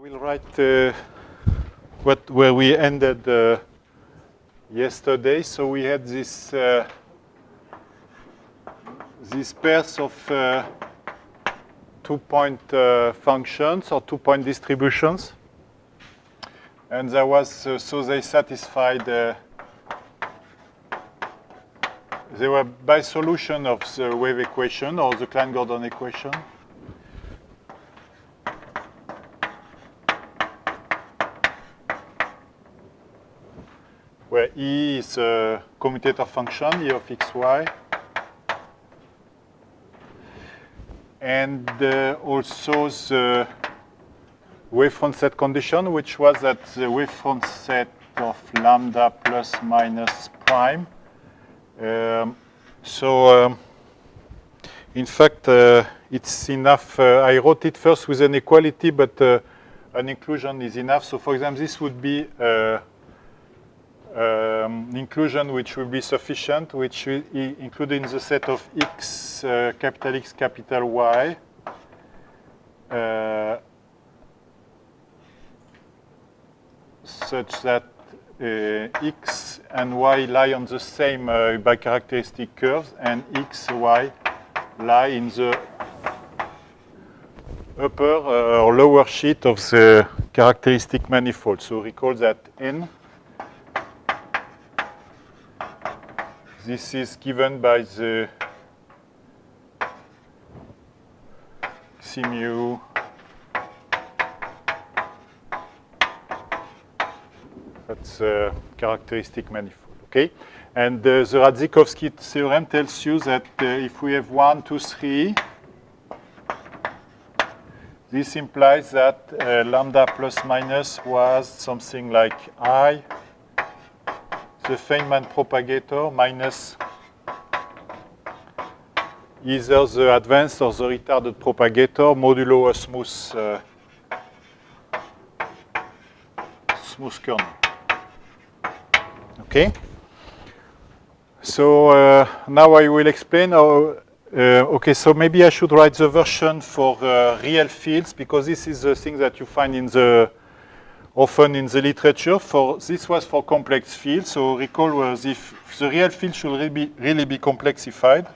We'll write where we ended yesterday. So we had these pairs of 2-point functions or 2-point distributions, and there was so they satisfied. They were by solution of the wave equation or the Klein-Gordon equation. Where E is a commutator function, E of xy. And also the wavefront set condition, which was that the wavefront set of lambda plus minus prime. In fact, it's enough. I wrote it first with an equality, but an inclusion is enough. So for example, this would be inclusion which will be sufficient, which will include in the set of x, capital X, capital Y, such that x and y lie on the same bicharacteristic curves, and x, y lie in the upper or lower sheet of the characteristic manifold. So recall that N. This is given by the xi mu that's a characteristic manifold, okay? And the Radzikowski theorem tells you that if we have 1, 2, 3, this implies that lambda plus minus was something like I, the Feynman propagator, minus either the advanced or the retarded propagator modulo a smooth kernel. Okay? So now I will explain how, okay, so maybe I should write the version for real fields, because this is the thing that you find in the often in the literature. For this was for complex fields. So recall was if the real field should really be complexified.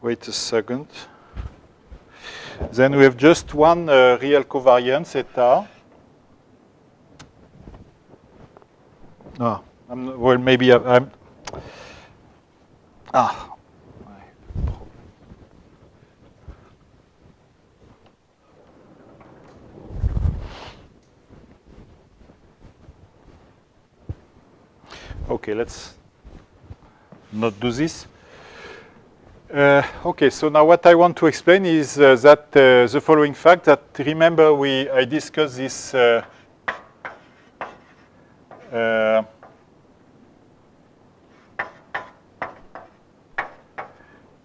Wait a second. Then we have just one real covariance, theta. Well, maybe I'm. Okay, let's not do this. Okay, so now what I want to explain is that the following fact that, remember, I discussed this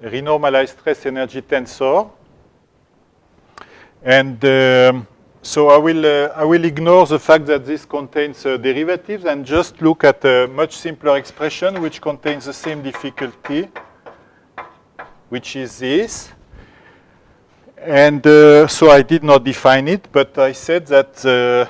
renormalized stress energy tensor, and so I will ignore the fact that this contains derivatives and just look at a much simpler expression which contains the same difficulty, which is this. And so I did not define it, but I said that the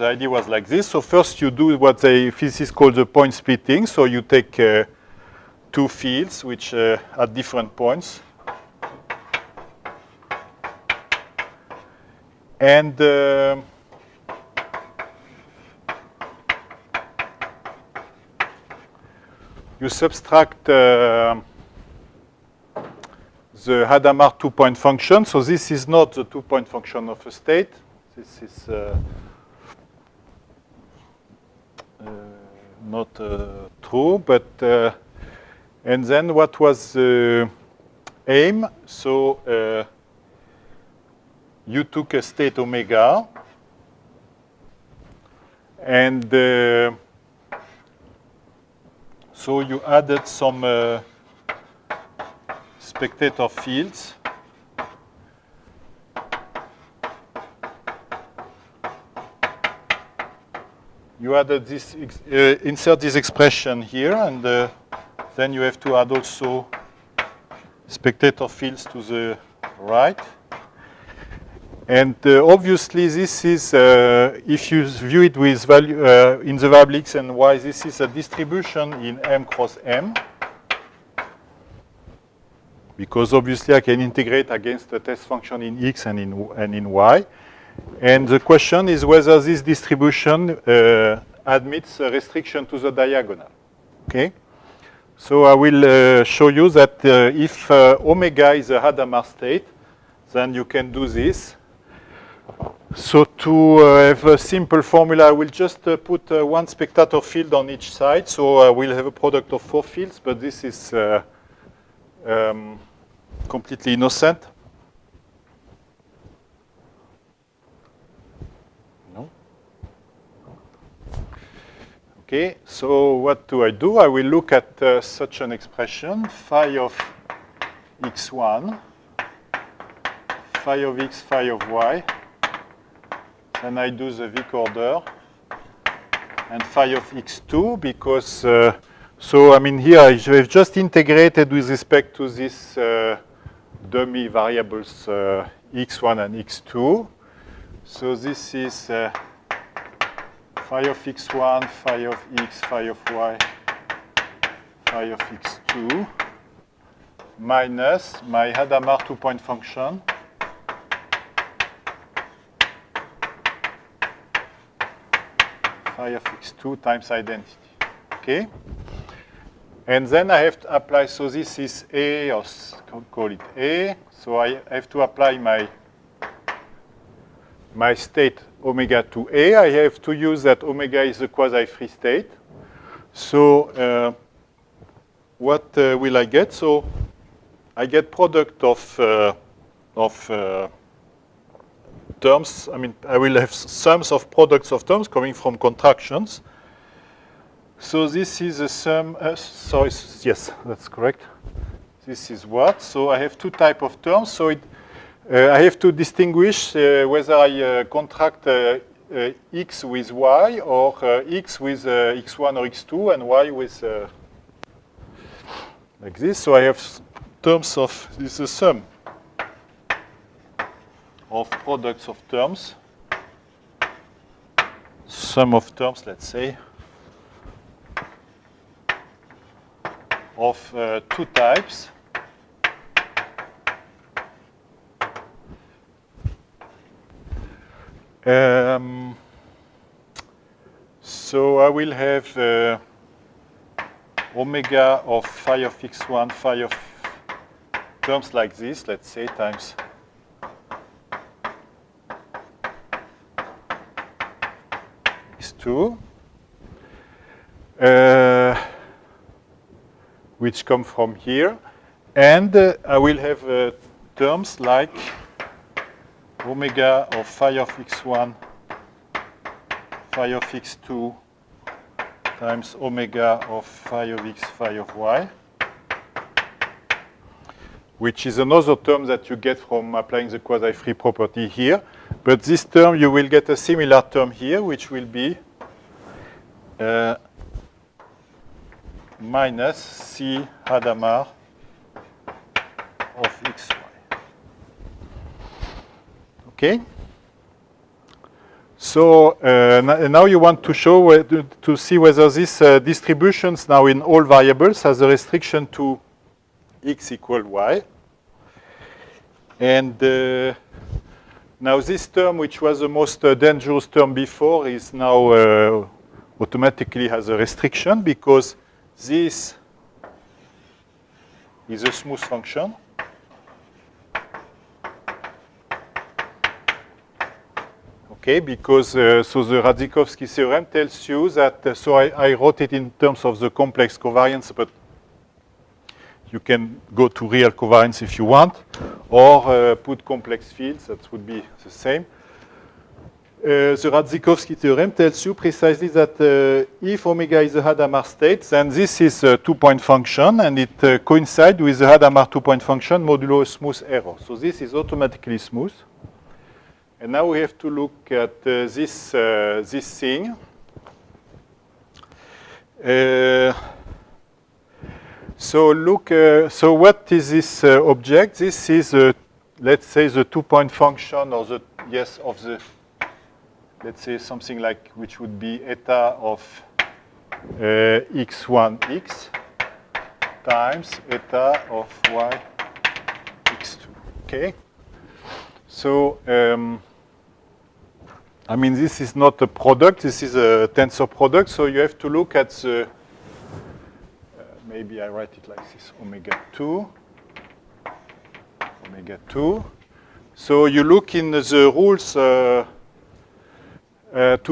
idea was like this. So first you do what the physicists call the point splitting. So you take two fields which at different points, and you subtract the Hadamard 2-point function. So this is not the 2-point function of a state. This is not true, but and then what was the aim? So you took a state omega, and so you added some spectator fields. you add this, insert this expression here, and then you have to add also spectator fields to the right. And obviously, this is, if you view it with value in the variable x and y, this is a distribution in M cross M. Because obviously, I can integrate against the test function in x and in y. And the question is whether this distribution admits a restriction to the diagonal. Okay? So I will show you that if omega is a Hadamard state, then you can do this. So to have a simple formula, I will just put one spectator field on each side. So I will have a product of 4 fields, but this is completely innocent. No? Okay, so what do? I will look at such an expression, phi of x1, phi of x, phi of y. Then I do the Wick order, and phi of x2, because, so I mean here I have just integrated with respect to this dummy variables x1 and x2. So this is phi of x1, phi of x, phi of y, phi of x2, minus my Hadamard 2-point function, phi of x2 times identity. Okay? And then I have to apply, so this is A, or call it A. So I have to apply my state omega to A. I have to use that omega is a quasi-free state. So what will I get? So I get product of terms. I mean, I will have sums of products of terms coming from contractions. So this is a sum. So yes, that's correct. This is what? So I have 2 types of terms. So I have to distinguish whether I contract x with y, or x with x1 or x2, and y with like this. So I have terms of, this is a sum of products of terms, sum of terms, let's say, of 2 types. So I will have omega of phi of x1, phi of terms like this, let's say, times x2, which come from here. And I will have terms like omega of phi of x1, phi of x2 times omega of phi of x, phi of y, which is another term that you get from applying the quasi-free property here. But this term, you will get a similar term here, which will be minus C Hadamard of xy. Okay? So now you want to show, to see whether this distributions now in all variables has a restriction to x equal y. And now this term, which was the most dangerous term before, is now automatically has a restriction, because this is a smooth function. Okay, because so the Radzikowski theorem tells you that, so I wrote it in terms of the complex covariance, but you can go to real covariance if you want, or put complex fields, that would be the same. The Radzikowski theorem tells you precisely that if omega is a Hadamard state, then this is a 2-point function, and it coincides with the Hadamard 2-point function modulo a smooth error. So this is automatically smooth. And now we have to look at this thing. So look, so what is this object? This is, let's say, the two-point function, or the of the, let's say something like, which would be eta of x1x times eta of y x2. Okay. So I mean, this is not a product. This is a tensor product. So you have to look at the. Maybe I write it like this: omega 2, omega 2. So you look in the rules to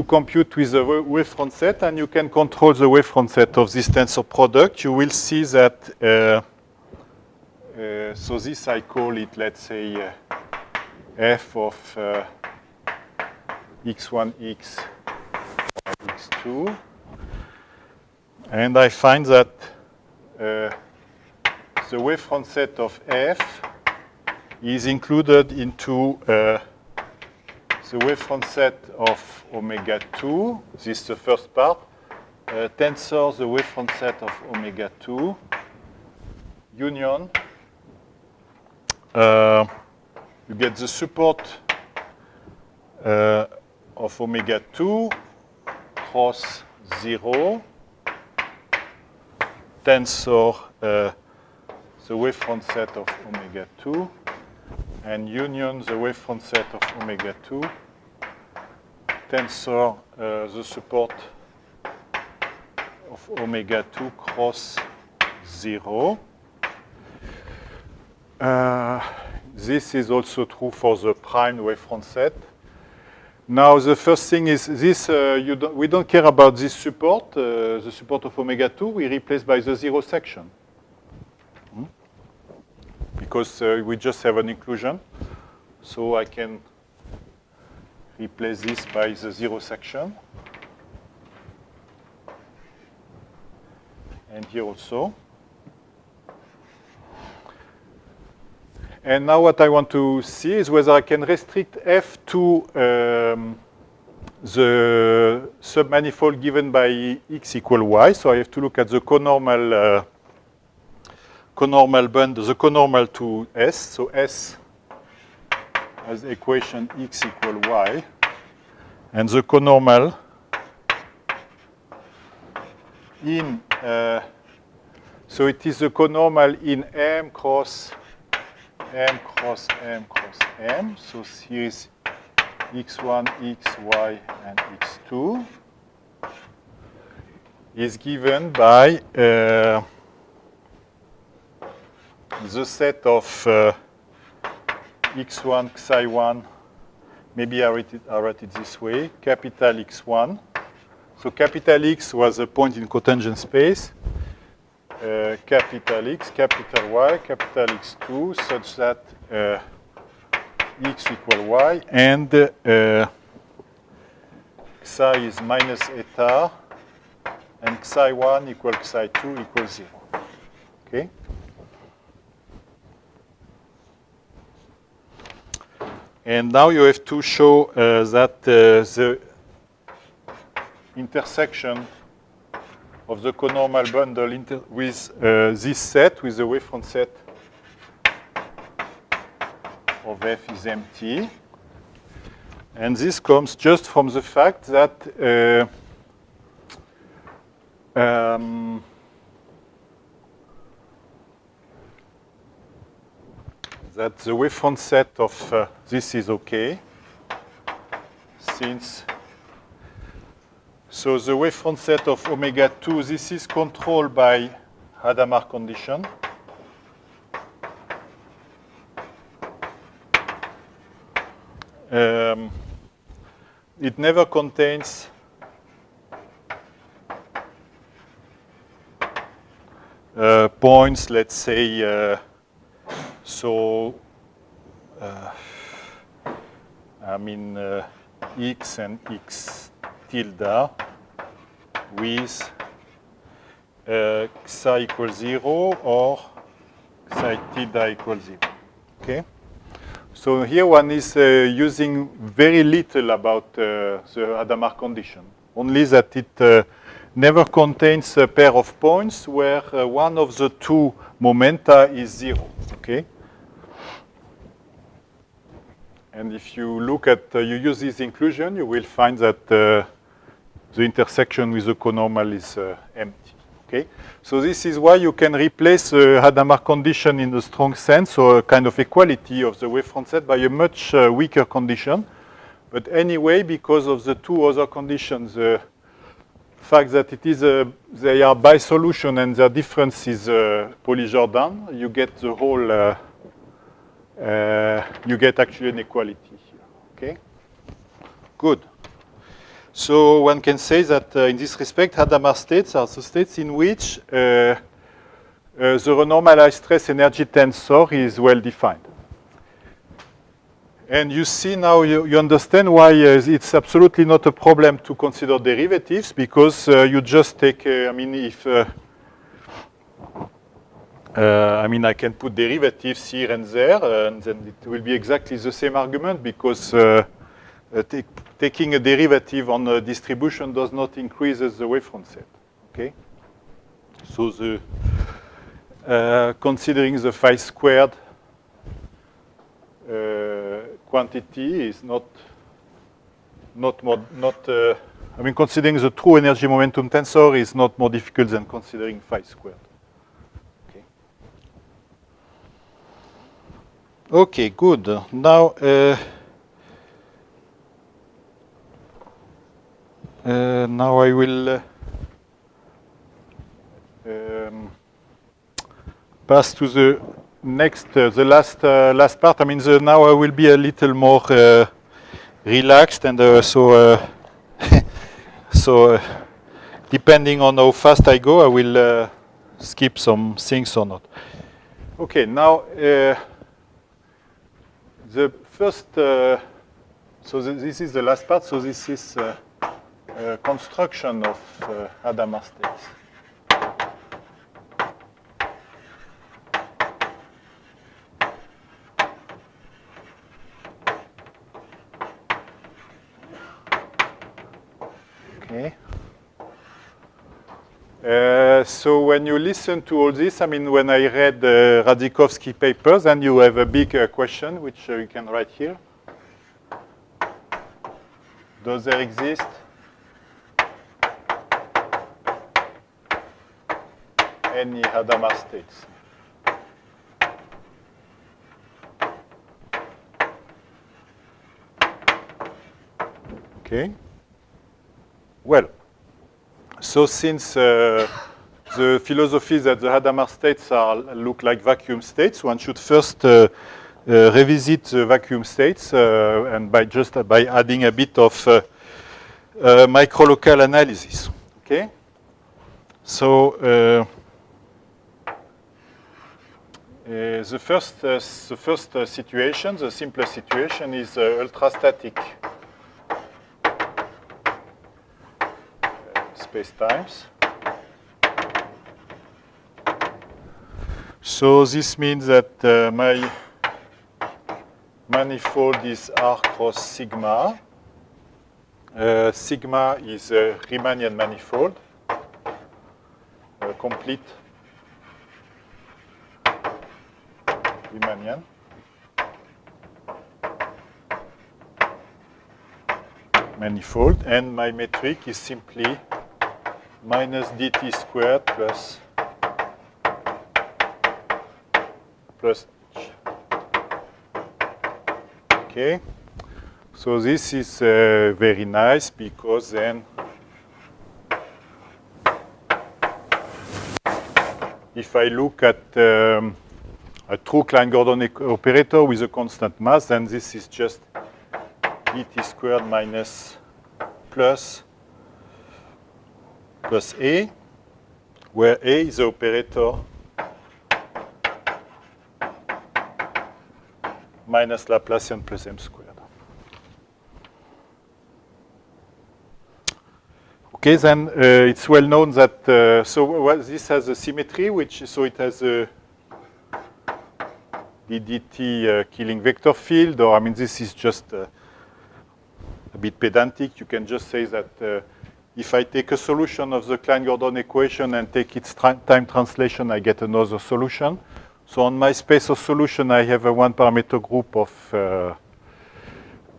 compute with the wavefront set, and you can control the wavefront set of this tensor product. You will see that. So this I call it, let's say, f of x1x x2, and I find that the wavefront set of f is included into the wavefront set of omega 2. This is the first part. Tensor the wavefront set of omega 2 union. You get the support of omega 2 cross 0. Tensor the wavefront set of omega 2 and union the wavefront set of omega 2. Tensor the support of omega 2 cross 0. This is also true for the primed wavefront set. Now the first thing is this, we don't care about this support, the support of omega 2, we replace by the zero section. Because we just have an inclusion. So I can replace this by the zero section. And here also. And now what I want to see is whether I can restrict f to the submanifold given by x equal y. So I have to look at the conormal bund, the conormal to S. So S has the equation x equal y. And the conormal in, so it is the conormal in M cross M cross M cross M. So here is x1, xy, and x2 is given by the set of x1, xi1. Maybe I write it this way, capital X1. So capital X was a point in cotangent space. Capital X, capital Y, capital X2, such that X equal Y, and Xi is minus eta, and Xi1 equal Xi2 equals 0. Okay? And now you have to show that the intersection of the conormal bundle with this set, with the wavefront set of F is empty. And this comes just from the fact that that the wavefront set of this is okay, since so the wavefront set of omega 2, this is controlled by Hadamard condition. It never contains points, let's say, I mean, x and x tilde with xi equals 0 or xi tilde equals 0. Okay? So here one is using very little about the Hadamard condition, only that it never contains a pair of points where one of the two momenta is 0, okay? And if you look at, you use this inclusion, you will find that the intersection with the conormal is empty, okay? So this is why you can replace the Hadamard condition in a strong sense, or a kind of equality of the wavefront set, by a much weaker condition. But anyway, because of the two other conditions, the fact that it is they are bisolution and their difference is Pauli-Jordan, you get the whole, you get actually an equality here, okay? Good. So one can say that in this respect, Hadamard states are the states in which the renormalized stress energy tensor is well defined. And you see now, you understand why it's absolutely not a problem to consider derivatives, because you just take, I mean, if, I mean, I can put derivatives here and there, and then it will be exactly the same argument, because taking a derivative on a distribution does not increase the wavefront set, okay? So the, considering the phi squared quantity is I mean, considering the true energy momentum tensor is not more difficult than considering phi squared. Okay. Okay, good. Now, now I will pass to the next, the last part. I mean, now I will be a little more relaxed, and so depending on how fast I go, I will skip some things or not. Okay, now the first. So this is the last part. So this is construction of Hadamard states. Okay. So when you listen to all this, I mean, when I read the Radzikowski papers, and you have a big question, which you can write here. Does there exist any Hadamard states? Okay. Well, so since the philosophy is that the Hadamard states look like vacuum states, one should first revisit the vacuum states and by adding a bit of microlocal analysis. Okay. So the first situation, the simplest situation, is ultrastatic spacetimes. So this means that my manifold is R cross sigma. Sigma is a Riemannian manifold, complete Riemannian. Manifold, and my metric is simply minus dt squared plus H. Okay, so this is very nice, because then if I look at a true Klein-Gordon operator with a constant mass, then this is just dt squared minus plus A, where A is the operator minus Laplacian plus m squared. Okay, then it's well known that, this has a symmetry, so it has a ddt killing vector field, or I mean, this is just a bit pedantic. You can just say that if I take a solution of the Klein-Gordon equation and take its time translation, I get another solution. So on my space of solution, I have a one-parameter group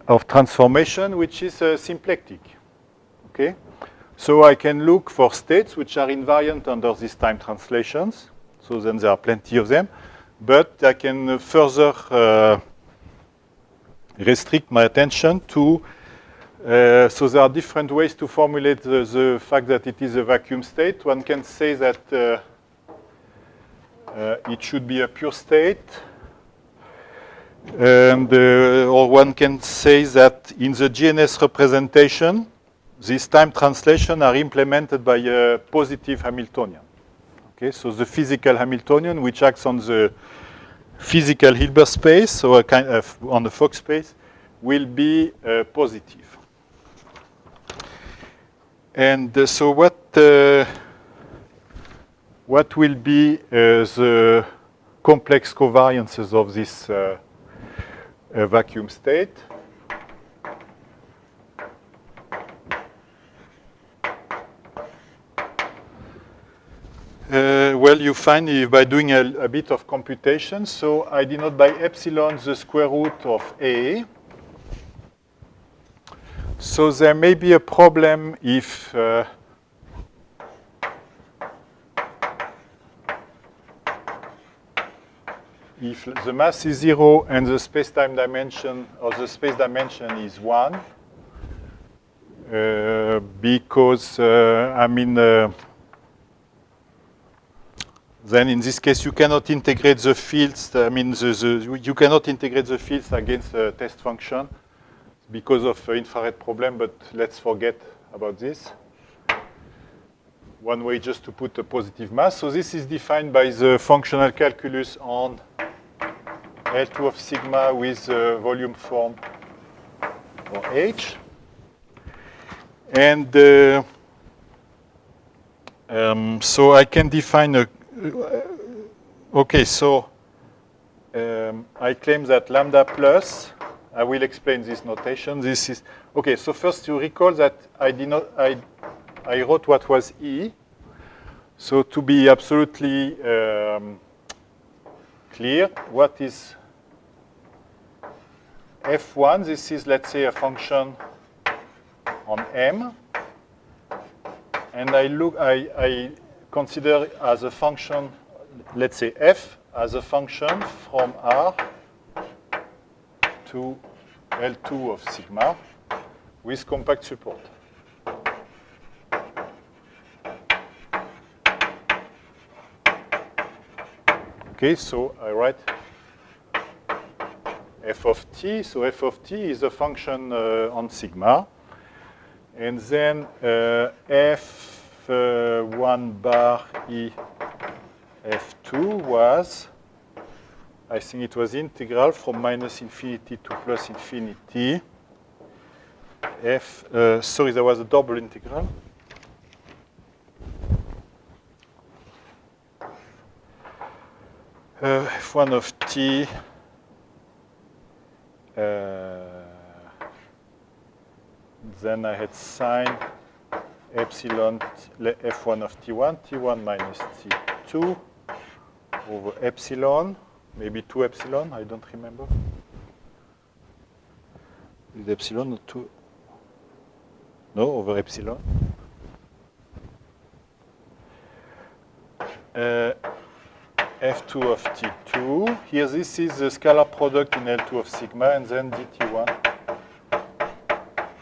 of transformation, which is symplectic. Okay? So I can look for states which are invariant under these time translations. So then there are plenty of them. But I can further restrict my attention to, so there are different ways to formulate the fact that it is a vacuum state. One can say that it should be a pure state. And, or one can say that in the GNS representation, these time translations are implemented by a positive Hamiltonian. Okay, so the physical Hamiltonian, which acts on the physical Hilbert space, so a kind of on the Fock space, will be positive. And so what will be the complex covariances of this vacuum state? Well, you find by doing a bit of computation. So I denote by epsilon the square root of A. So there may be a problem if the mass is 0 and the space-time dimension or the space dimension is 1, because then in this case you cannot integrate the fields. You cannot integrate the fields against the test function because of infrared problem. But let's forget about this. One way just to put a positive mass. So this is defined by the functional calculus on L2 of sigma with volume form or H. And so I can define a, okay, so I claim that lambda plus, I will explain this notation. This is, okay, so first you recall that I wrote what was E. So to be absolutely clear, what is F1? This is, let's say, a function on M. And I consider as a function, let's say F, as a function from R to L2 of sigma with compact support. Okay, so I write f of t. So f of t is a function on sigma. And then f1 bar E f2 was, I think it was integral from minus infinity to plus infinity. Sorry, there was a double integral. F1 of t then I had sine epsilon f1 of t1 minus t2 over epsilon, maybe 2 epsilon, I don't remember. Is it epsilon or 2? No, over epsilon. F2 of T2. Here, this is the scalar product in L2 of sigma, and then dt1,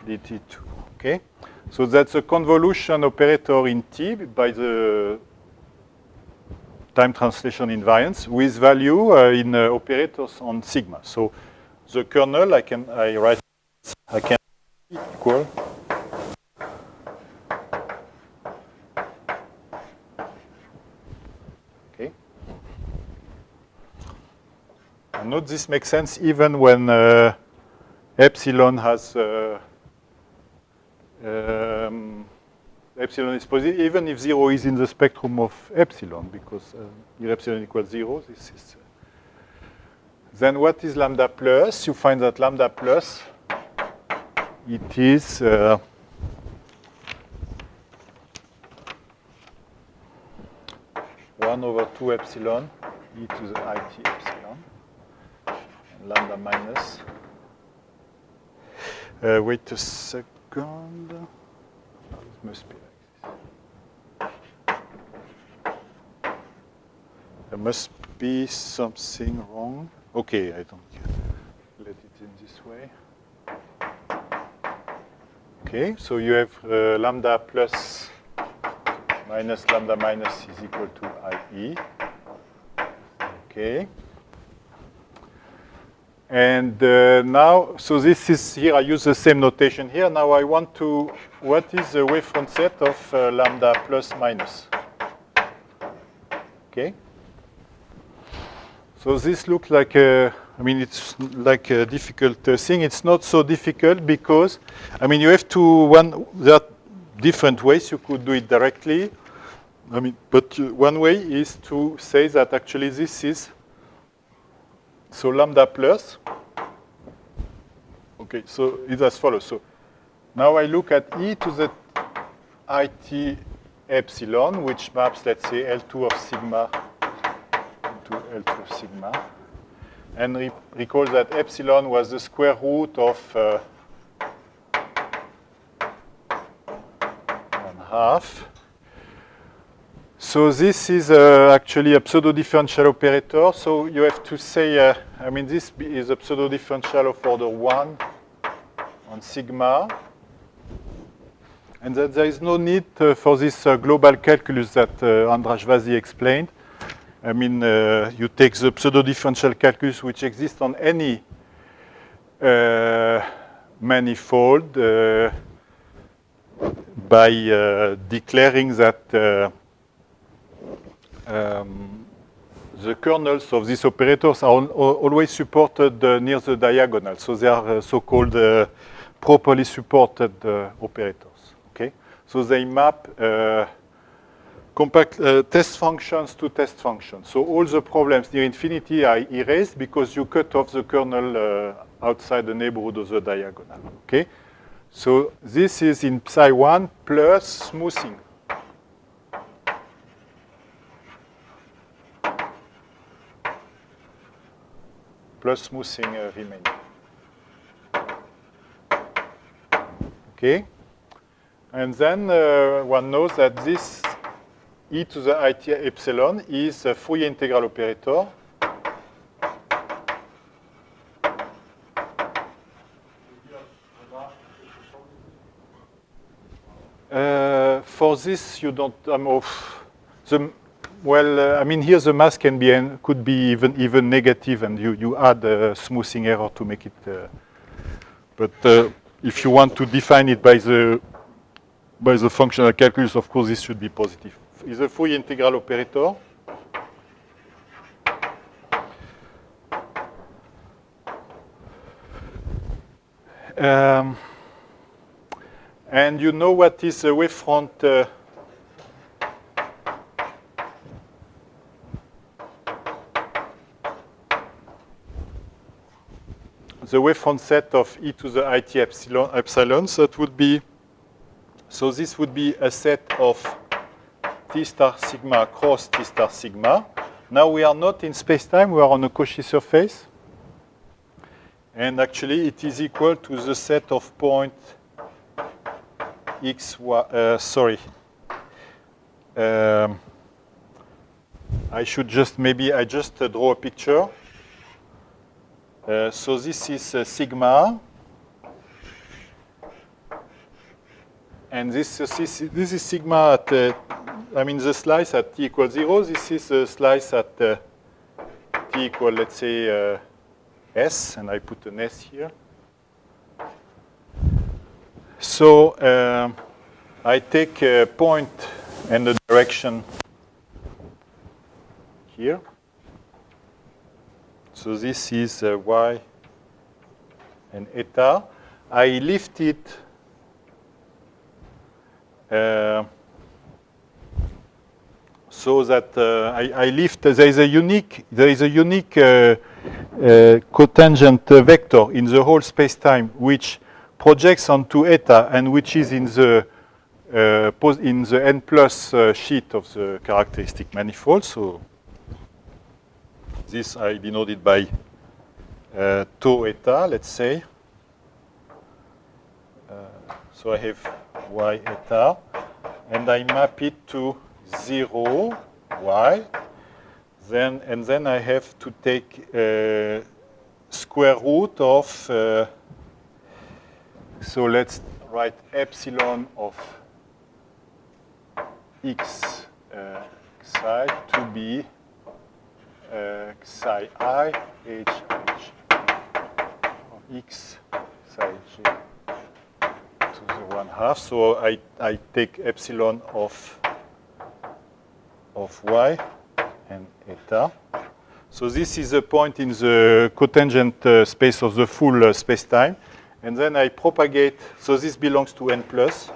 dt2. Okay? So that's a convolution operator in T by the time translation invariance with value in operators on sigma. So the kernel, I can equal note this makes sense even when epsilon has epsilon is positive, even if 0 is in the spectrum of epsilon, because here epsilon equals 0. This is. Then what is lambda plus? You find that lambda plus, it is 2 epsilon e to the it epsilon, and lambda minus. Wait a second. It must be like this. There must be something wrong. Okay, I don't care. Let it in this way. Okay, so you have lambda plus minus lambda minus is equal to IE. Okay. And now, so this is here, I use the same notation here. Now I want to, what is the wavefront set of lambda plus minus? Okay. So this looks like a, I mean, it's like a difficult thing. It's not so difficult because, I mean, you have to, there are different ways you could do it directly. I mean, but one way is to say that actually this is, so lambda plus, okay, so it's as follows. So now I look at e to the it epsilon, which maps, let's say, L2 of sigma to L2 of sigma. And recall that epsilon was the square root of 1/2. So this is actually a pseudo-differential operator. So you have to say, I mean, this is a pseudo-differential of order 1 on sigma. And that there is no need for this global calculus that András Vasi explained. I mean, you take the pseudo-differential calculus which exists on any manifold by declaring that the kernels of these operators are always supported near the diagonal. So they are so-called properly supported operators. Okay, so they map compact test functions to test functions. So all the problems near infinity are erased because you cut off the kernel outside the neighborhood of the diagonal. Okay, so this is in psi1 plus smoothing. Plus smoothing remaining. Okay, and then one knows that this e to the it epsilon is a Fourier integral operator. For this, you don't. Well, I mean, here the mass can be could be even negative, and you add a smoothing error to make it. But if you want to define it by the functional calculus, of course, this should be positive. Is a Fourier integral operator. And you know what is the wavefront? The wavefront set of e to the it epsilon, so it would be, so this would be a set of T star sigma cross T star sigma. Now we are not in space-time, we are on a Cauchy surface. And actually it is equal to the set of point x, sorry. I should just, maybe I just draw a picture. So this is sigma. And this is sigma at, I mean, the slice at t equals 0. This is a slice at t equal, let's say, s, and I put an s here. So I take a point and the direction here. So this is y and eta. I lift it so that I lift. There is a unique cotangent vector in the whole space-time which projects onto eta and which is in the n plus sheet of the characteristic manifold. So This I denote it by tau eta, let's say. So I have y eta, and I map it to 0, y. Then I have to take square root of, so let's write epsilon of x psi to be psi I h of x psi j to the 1/2. So I take epsilon of y and eta. So this is a point in the cotangent space of the full spacetime. And then I propagate, so this belongs to n plus,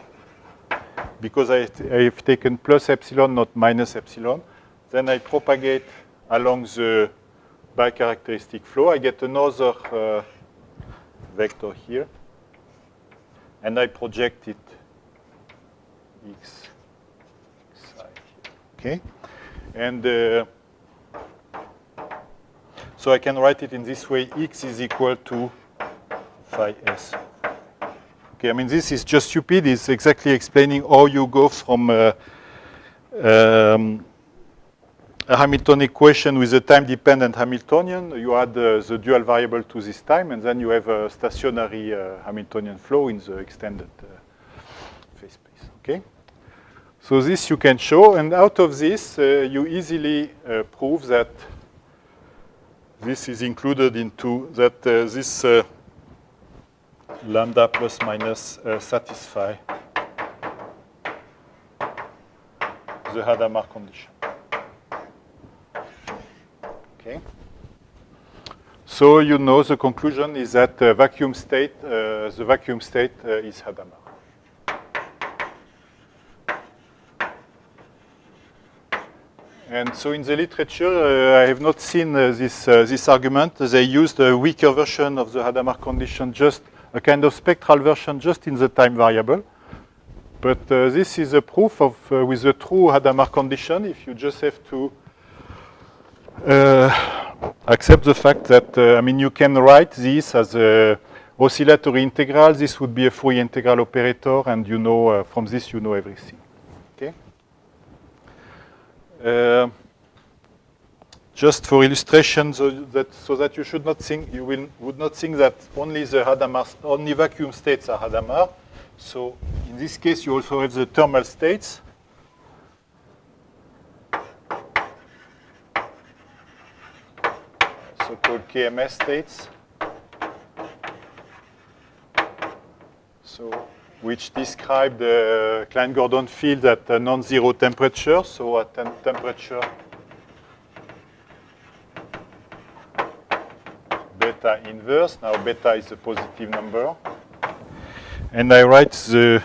because I have taken plus epsilon, not minus epsilon. Then I propagate along the bicharacteristic flow. I get another vector here. And I project it x psi here. Okay? And so I can write it in this way: x is equal to phi s. Okay, I mean, this is just stupid. It's exactly explaining how you go from a Hamilton equation with a time-dependent Hamiltonian. You add the dual variable to this time, and then you have a stationary Hamiltonian flow in the extended phase space. Okay? So this you can show, and out of this, you easily prove that this is included into that this lambda plus minus satisfy the Hadamard condition. Okay. So you know the conclusion is that vacuum state, the vacuum state is Hadamard. And so in the literature, I have not seen this argument. They used a weaker version of the Hadamard condition, just a kind of spectral version just in the time variable. But this is a proof of, with the true Hadamard condition, if you just have to accept the fact that, I mean, you can write this as a oscillatory integral. This would be a Fourier integral operator, and you know, from this you know everything. Okay? Just for illustration, so that you should not think, you would not think that only the Hadamard, only vacuum states are Hadamard. So in this case, you also have the thermal states. So-called KMS states. So which describe the Klein-Gordon field at a non-zero temperature. So at temperature beta inverse. Now beta is a positive number. And I write the,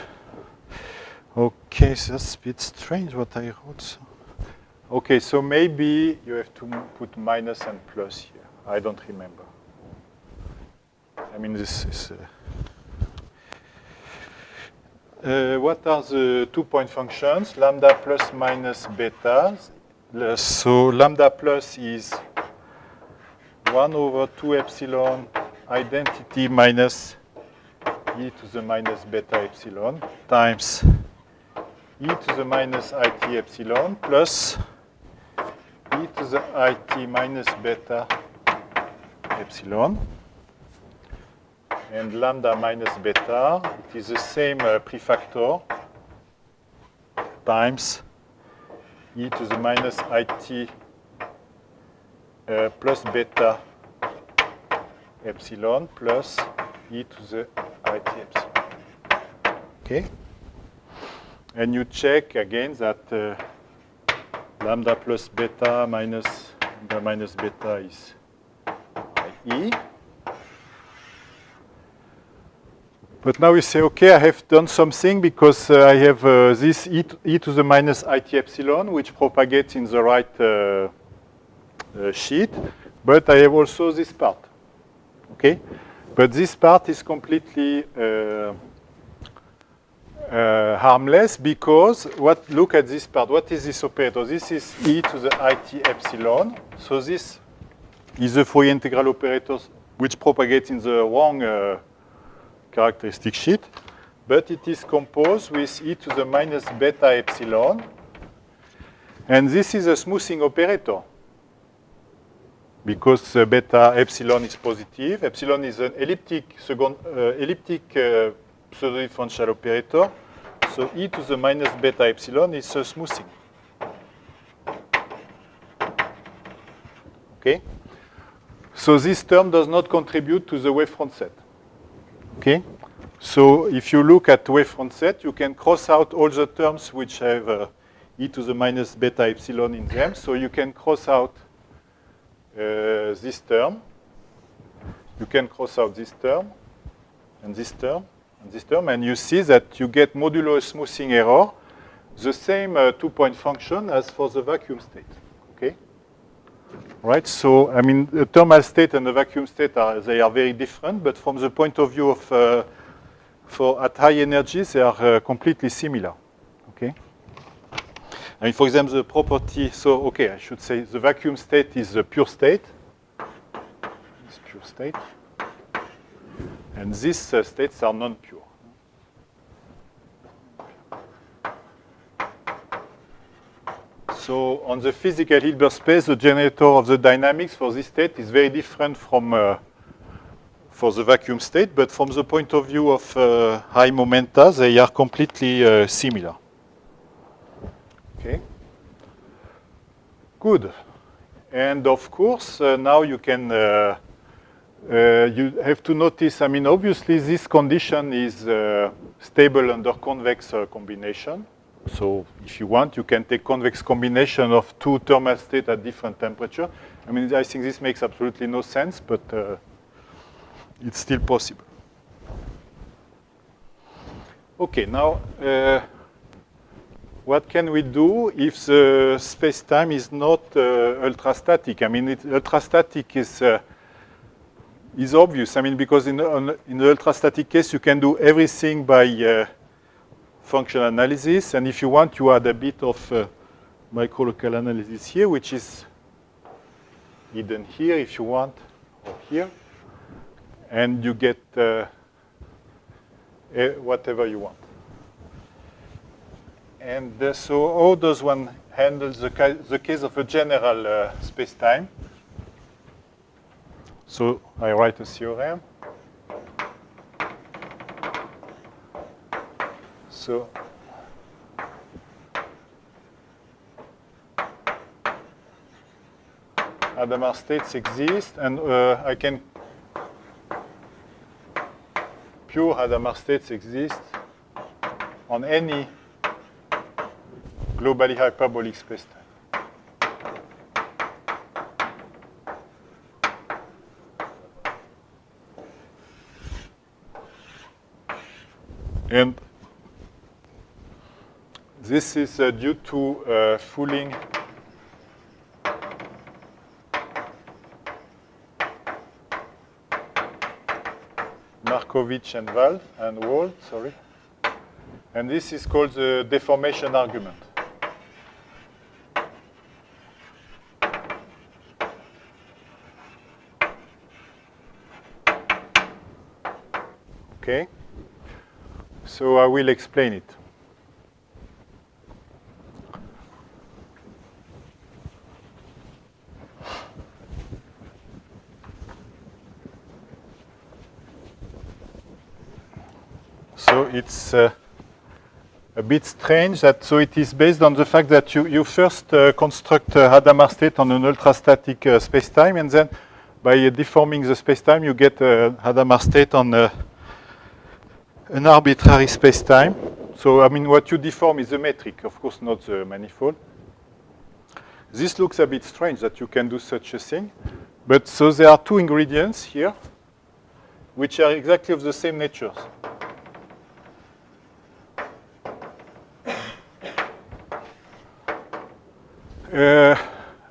okay, so that's a bit strange what I wrote. So. Okay, so maybe you have to put minus and plus here. I don't remember. I mean, this is, what are the 2-point functions? Lambda plus minus beta. So lambda plus is 1 over 2 epsilon identity minus e to the minus beta epsilon times e to the minus it epsilon plus e to the it minus beta epsilon. And lambda minus beta, it is the same prefactor times e to the minus it plus beta epsilon plus e to the it epsilon. Okay? And you check again that lambda plus beta minus lambda minus beta is IE. But now you say, okay, I have done something because I have this e to the minus it epsilon, which propagates in the right sheet, but I have also this part. Okay? But this part is completely harmless because look at this part. What is this operator? This is e to the it epsilon. So this is a Fourier integral operator which propagates in the wrong characteristic sheet, but it is composed with e to the minus beta epsilon, and this is a smoothing operator because beta epsilon is positive. Epsilon is an elliptic pseudo-differential operator, so e to the minus beta epsilon is a smoothing. Okay? So this term does not contribute to the wavefront set. Okay? So if you look at wavefront set, you can cross out all the terms which have e to the minus beta epsilon in them. So you can cross out this term. You can cross out this term, and this term, and this term, and you see that you get modulo a smoothing error, the same two-point function as for the vacuum state. Okay? Right, so I mean, the thermal state and the vacuum state are very different, but from the point of view of for at high energies, they are completely similar. Okay. I mean, for example, the property. So okay, I should say the vacuum state is the pure state. It's pure state, and these states are non-pure. So on the physical Hilbert space, the generator of the dynamics for this state is very different from for the vacuum state, but from the point of view of high momenta, they are completely similar. Okay. Good. And of course, now you can you have to notice. I mean, obviously, this condition is stable under convex combination. So if you want, you can take convex combination of two thermal states at different temperature. I mean, I think this makes absolutely no sense, but it's still possible. Okay, now what can we do if the space-time is not ultrastatic? I mean, ultrastatic is obvious. I mean, because in the ultrastatic case, you can do everything by function analysis, and if you want, you add a bit of microlocal analysis here, which is hidden here if you want, or here, and you get whatever you want. And so how does one handle the case of a general space-time? So I write a theorem. So Hadamard states exist, and I can pure Hadamard states exist on any globally hyperbolic spacetime. And this is due to fooling Markovitch and Wald, sorry. And this is called the deformation argument. Okay. So I will explain it. So it's a bit strange that, so it is based on the fact that you first construct a Hadamard state on an ultrastatic spacetime, and then by deforming the spacetime, you get a Hadamard state on an arbitrary spacetime. So, I mean, what you deform is the metric, of course, not the manifold. This looks a bit strange that you can do such a thing. But so there are two ingredients here, which are exactly of the same natures.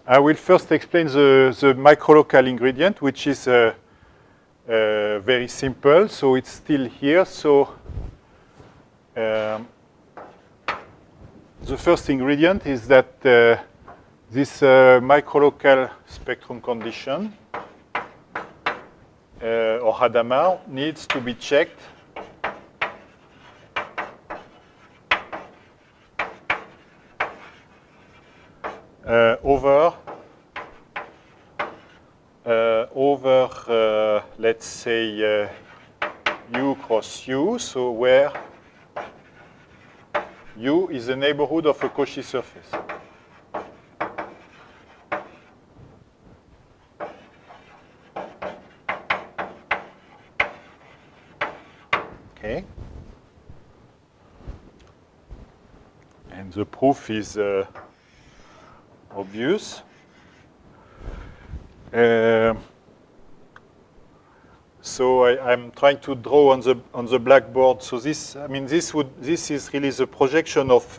I will first explain the microlocal ingredient, which is very simple. So it's still here. So the first ingredient is that this microlocal spectrum condition Hadamard needs to be checked over, let's say, U cross U, so where U is the neighborhood of a Cauchy surface. Okay. And the proof is obvious. So I'm trying to draw on the blackboard. So this is really the projection of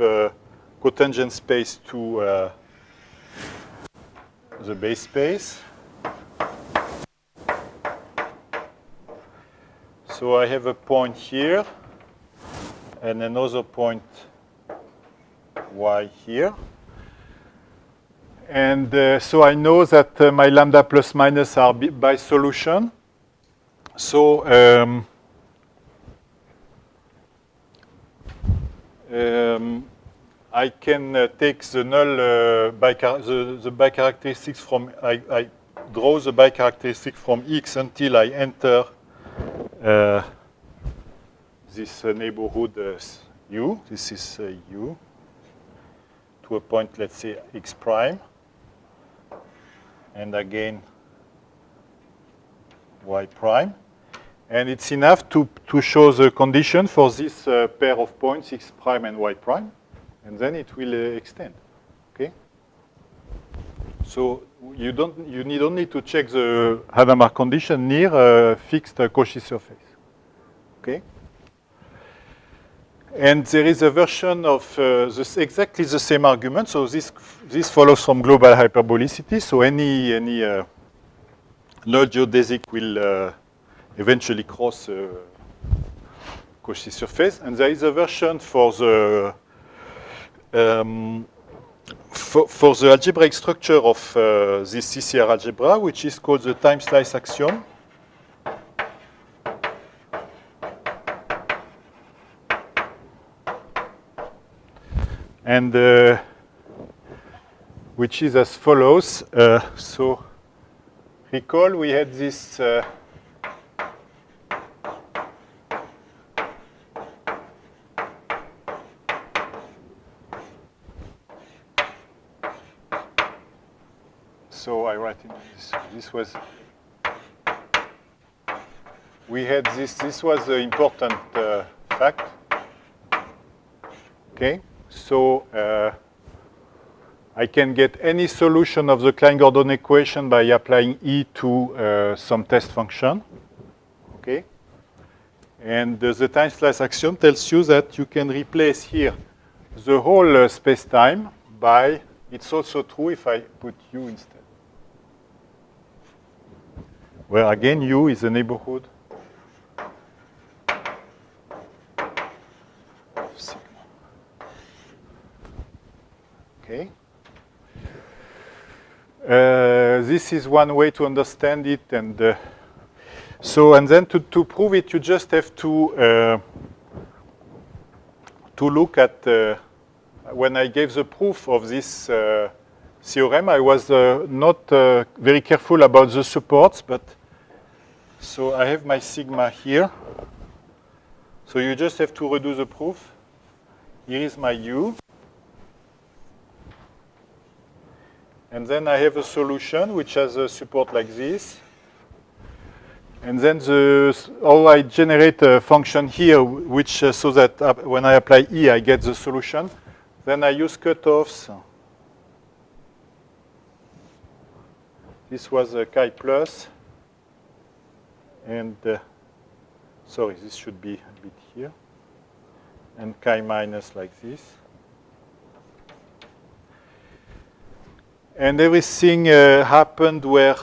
cotangent space to the base space. So I have a point here and another point y here. And so I know that my lambda plus minus are by solution. So I can take the null the bicharacteristic from I draw the bicharacteristic from X until I enter this neighborhood U. This is U to a point, let's say, X prime, and again Y prime. And it's enough to show the condition for this pair of points, X prime and Y prime, and then it will extend. Okay. So you need only to check the Hadamard condition near a fixed Cauchy surface. Okay. And there is a version of exactly the same argument. So this follows from global hyperbolicity. So any null geodesic will eventually cross Cauchy surface. And there is a version for the for the algebraic structure of this CCR algebra, which is called the time slice axiom. And which is as follows. So recall we had this so I write in this was we had this was the important fact. Okay. So I can get any solution of the Klein-Gordon equation by applying E to some test function. Okay. And the time slice axiom tells you that you can replace here the whole space-time by, it's also true if I put U instead. Where again, U is the neighborhood of sigma. Okay. This is one way to understand it, and so and then to prove it, you just have to look at when I gave the proof of this theorem. I was not very careful about the supports, but so I have my sigma here. So you just have to redo the proof. Here is my U. And then I have a solution which has a support like this. And then I generate a function here, which so that when I apply E, I get the solution. Then I use cutoffs. This was a chi plus. And sorry, this should be a bit here. And chi minus like this. And everything happened where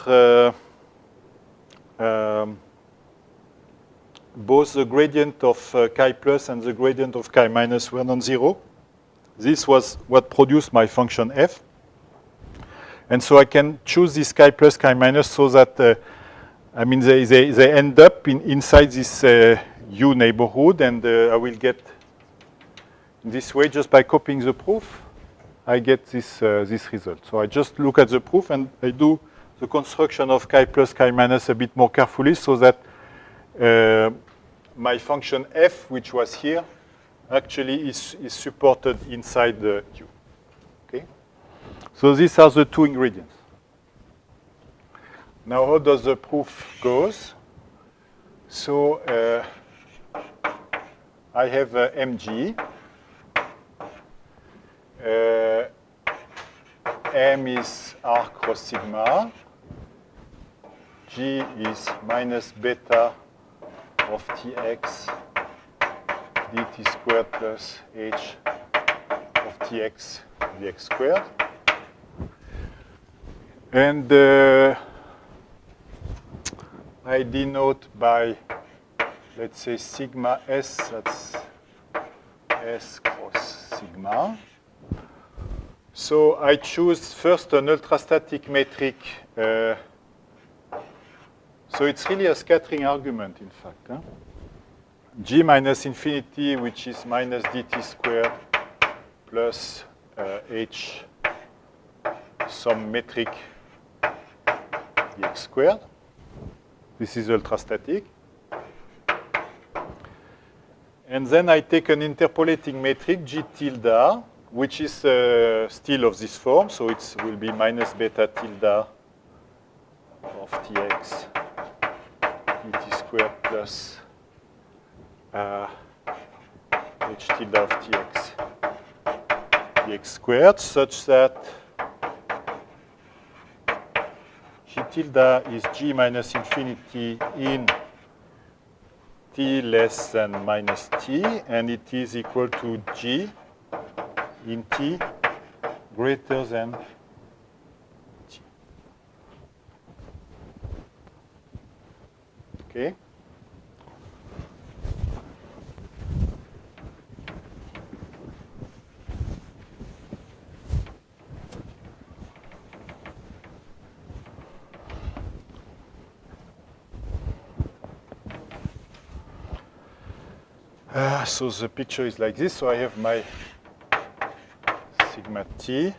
both the gradient of chi plus and the gradient of chi minus were non-zero. This was what produced my function f. And so I can choose this chi plus, chi minus so that I mean, they end up inside this U neighborhood, and I will get this way just by copying the proof. I get this result. So I just look at the proof and I do the construction of chi plus chi minus a bit more carefully so that my function f, which was here, actually is supported inside the U. Okay? So these are the two ingredients. Now, how does the proof goes? So I have mg. M is R cross sigma. G is minus beta of Tx dt squared plus h of Tx dx squared. And I denote by, let's say, sigma s, that's s cross sigma. So I choose first an ultrastatic metric. So it's really a scattering argument, in fact. Huh? G minus infinity, which is minus dt squared plus h some metric dx squared. This is ultrastatic. And then I take an interpolating metric, G tilde, which is still of this form. So it will be minus beta tilde of Tx dt squared plus h tilde of Tx dx squared, such that G tilde is G minus infinity in t less than minus t, and it is equal to G in t greater than t. Okay? So the picture is like this. So I have my sigma t,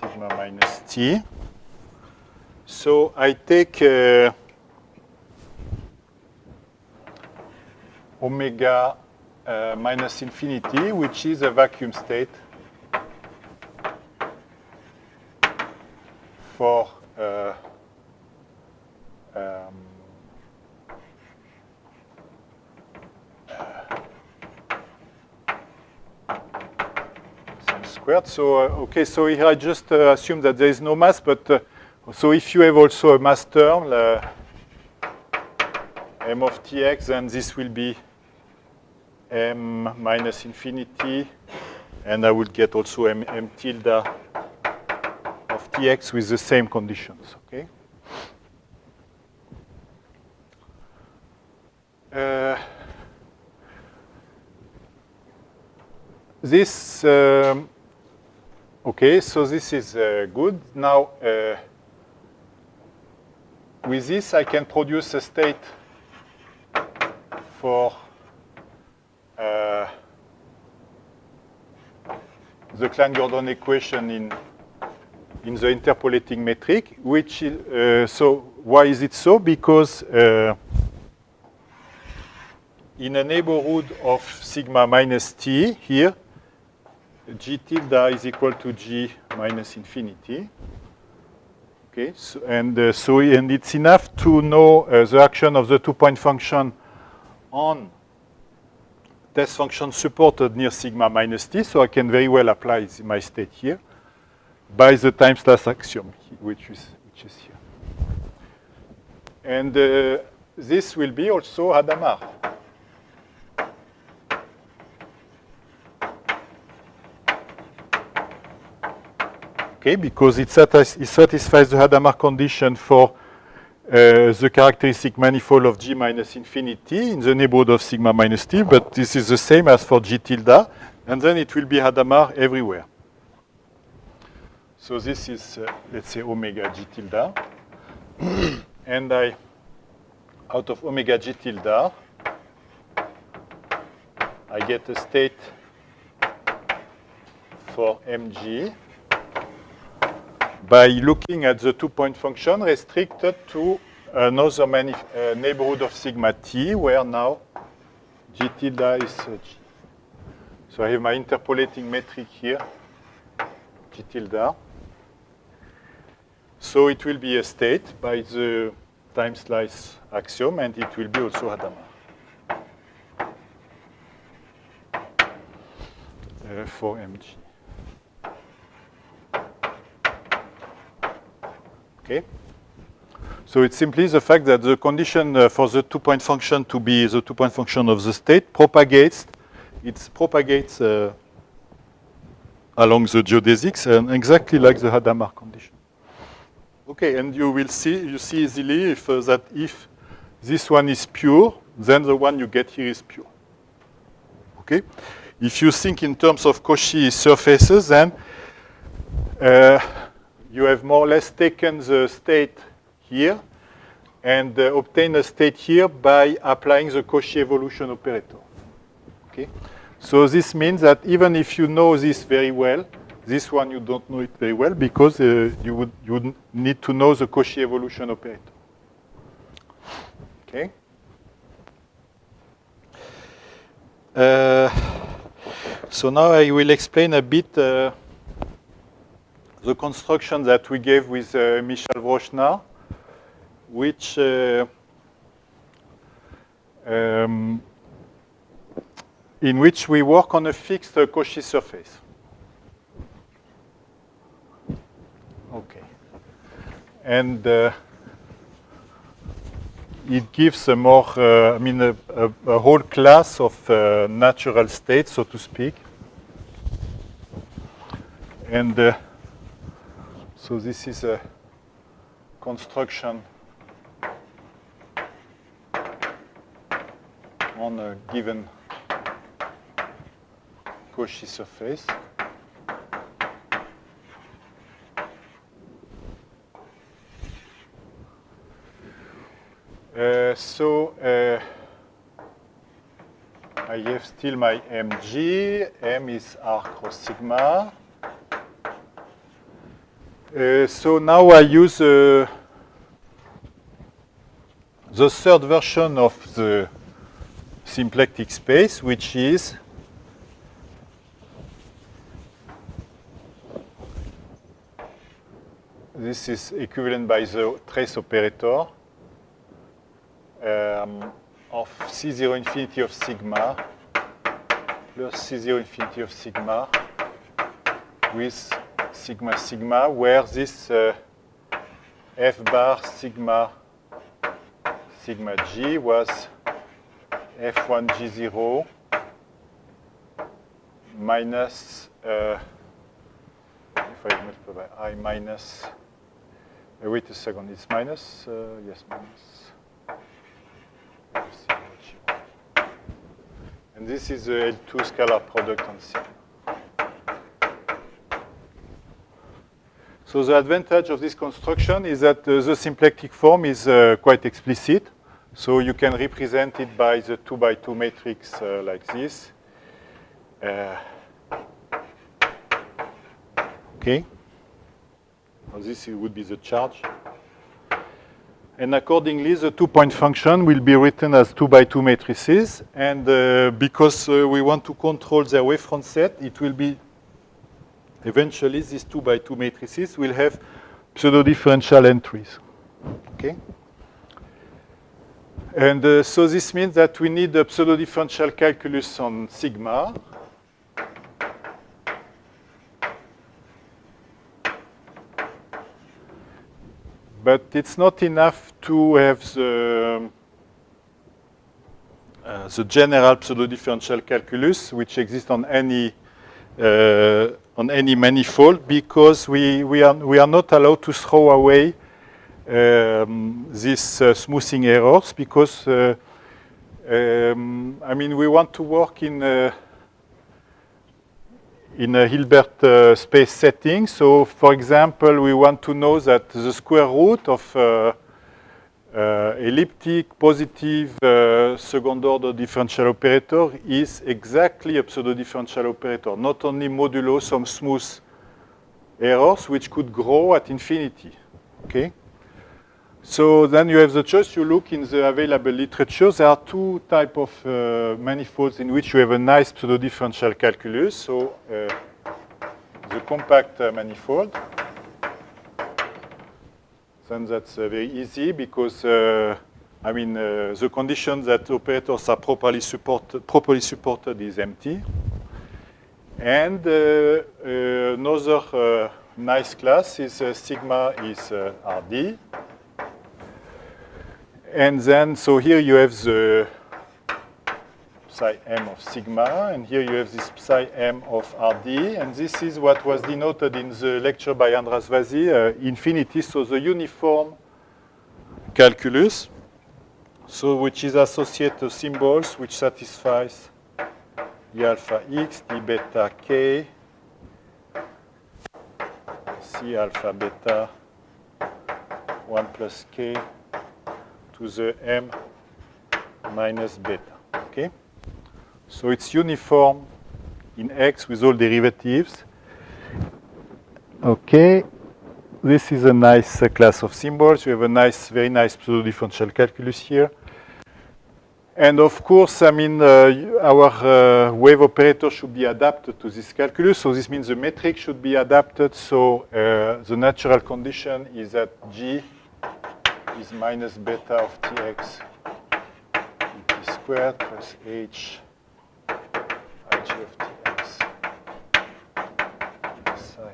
sigma minus t. So I take omega minus infinity, which is a vacuum state for squared. So okay, so here I just assume that there is no mass, but so if you have also a mass term, m of Tx, then this will be m minus infinity, and I will get also m tilde of Tx with the same conditions. Okay. This okay, so this is good. Now, with this, I can produce a state for the Klein-Gordon equation in the interpolating metric, which is, so why is it so? Because in a neighborhood of sigma minus t here, G tilde is equal to G minus infinity. Okay, so, and it's enough to know the action of the two-point function on test function supported near sigma minus t, so I can very well apply my state here by the time-slash axiom, which is here. And this will be also Hadamard. Okay, because it satisfies the Hadamard condition for the characteristic manifold of G minus infinity in the neighborhood of sigma minus t, but this is the same as for G tilde, and then it will be Hadamard everywhere. So this is, let's say, omega G tilde. and out of omega g tilde, I get a state for mg by looking at the two-point function restricted to another neighborhood of sigma t, where now g tilde is g. So I have my interpolating metric here, g tilde. So it will be a state by the time slice axiom, and it will be also Hadamard for mg. Okay. So it's simply the fact that the condition for the two-point function to be the two-point function of the state propagates. It propagates along the geodesics, and exactly like the Hadamard condition. Okay, and you see easily that if this one is pure, then the one you get here is pure. Okay, if you think in terms of Cauchy surfaces, then you have more or less taken the state here and obtain a state here by applying the Cauchy evolution operator. Okay, so this means that even if you know this very well, this one you don't know it very well because you would need to know the Cauchy evolution operator. Okay. So now I will explain a bit the construction that we gave with Michel Vrochna, which in which we work on a fixed Cauchy surface. Okay. And it gives a more, a whole class of natural states, so to speak. And so this is a construction on a given Cauchy surface. I have still my mg. M is r cross sigma. So now I use the third version of the symplectic space, which is this is equivalent by the trace operator of C0 infinity of sigma plus C0 infinity of sigma with sigma sigma, where this f bar sigma sigma g was f1 g0 minus if I multiply by I minus wait a second, it's minus yes, minus. And this is the L2 scalar product on C. So the advantage of this construction is that the symplectic form is quite explicit. So you can represent it by the 2x2 matrix like this. Okay. Well, this would be the charge. And accordingly, the two-point function will be written as 2x2 matrices. And because we want to control their wavefront set, it will be eventually these 2x2 matrices will have pseudo-differential entries. Okay. And so this means that we need a pseudo-differential calculus on sigma. But it's not enough to have the general pseudo-differential calculus, which exists on any manifold, because we are not allowed to throw away these smoothing errors, because we want to work in a Hilbert space setting. So, for example, we want to know that the square root of elliptic positive second order differential operator is exactly a pseudo differential operator, not only modulo some smooth errors which could grow at infinity. Okay? So then you have the choice. You look in the available literature. There are two types of manifolds in which you have a nice pseudo differential calculus. So the compact manifold. Then that's very easy because, the condition that operators are properly supported is empty. And another nice class is sigma is RD. And then, so here you have the psi m of sigma, and here you have this psi m of RD, and this is what was denoted in the lecture by Andras Vasi, infinity, so the uniform calculus, so which is associated to symbols which satisfies d alpha x, d beta k, c alpha beta 1 plus k to the m minus beta, okay? So it's uniform in X with all derivatives. Okay, this is a nice class of symbols. You have a nice, very nice pseudo-differential calculus here. And of course, our wave operator should be adapted to this calculus. So this means the metric should be adapted. So the natural condition is that G is minus beta of Tx t squared plus H Ig of Tx psi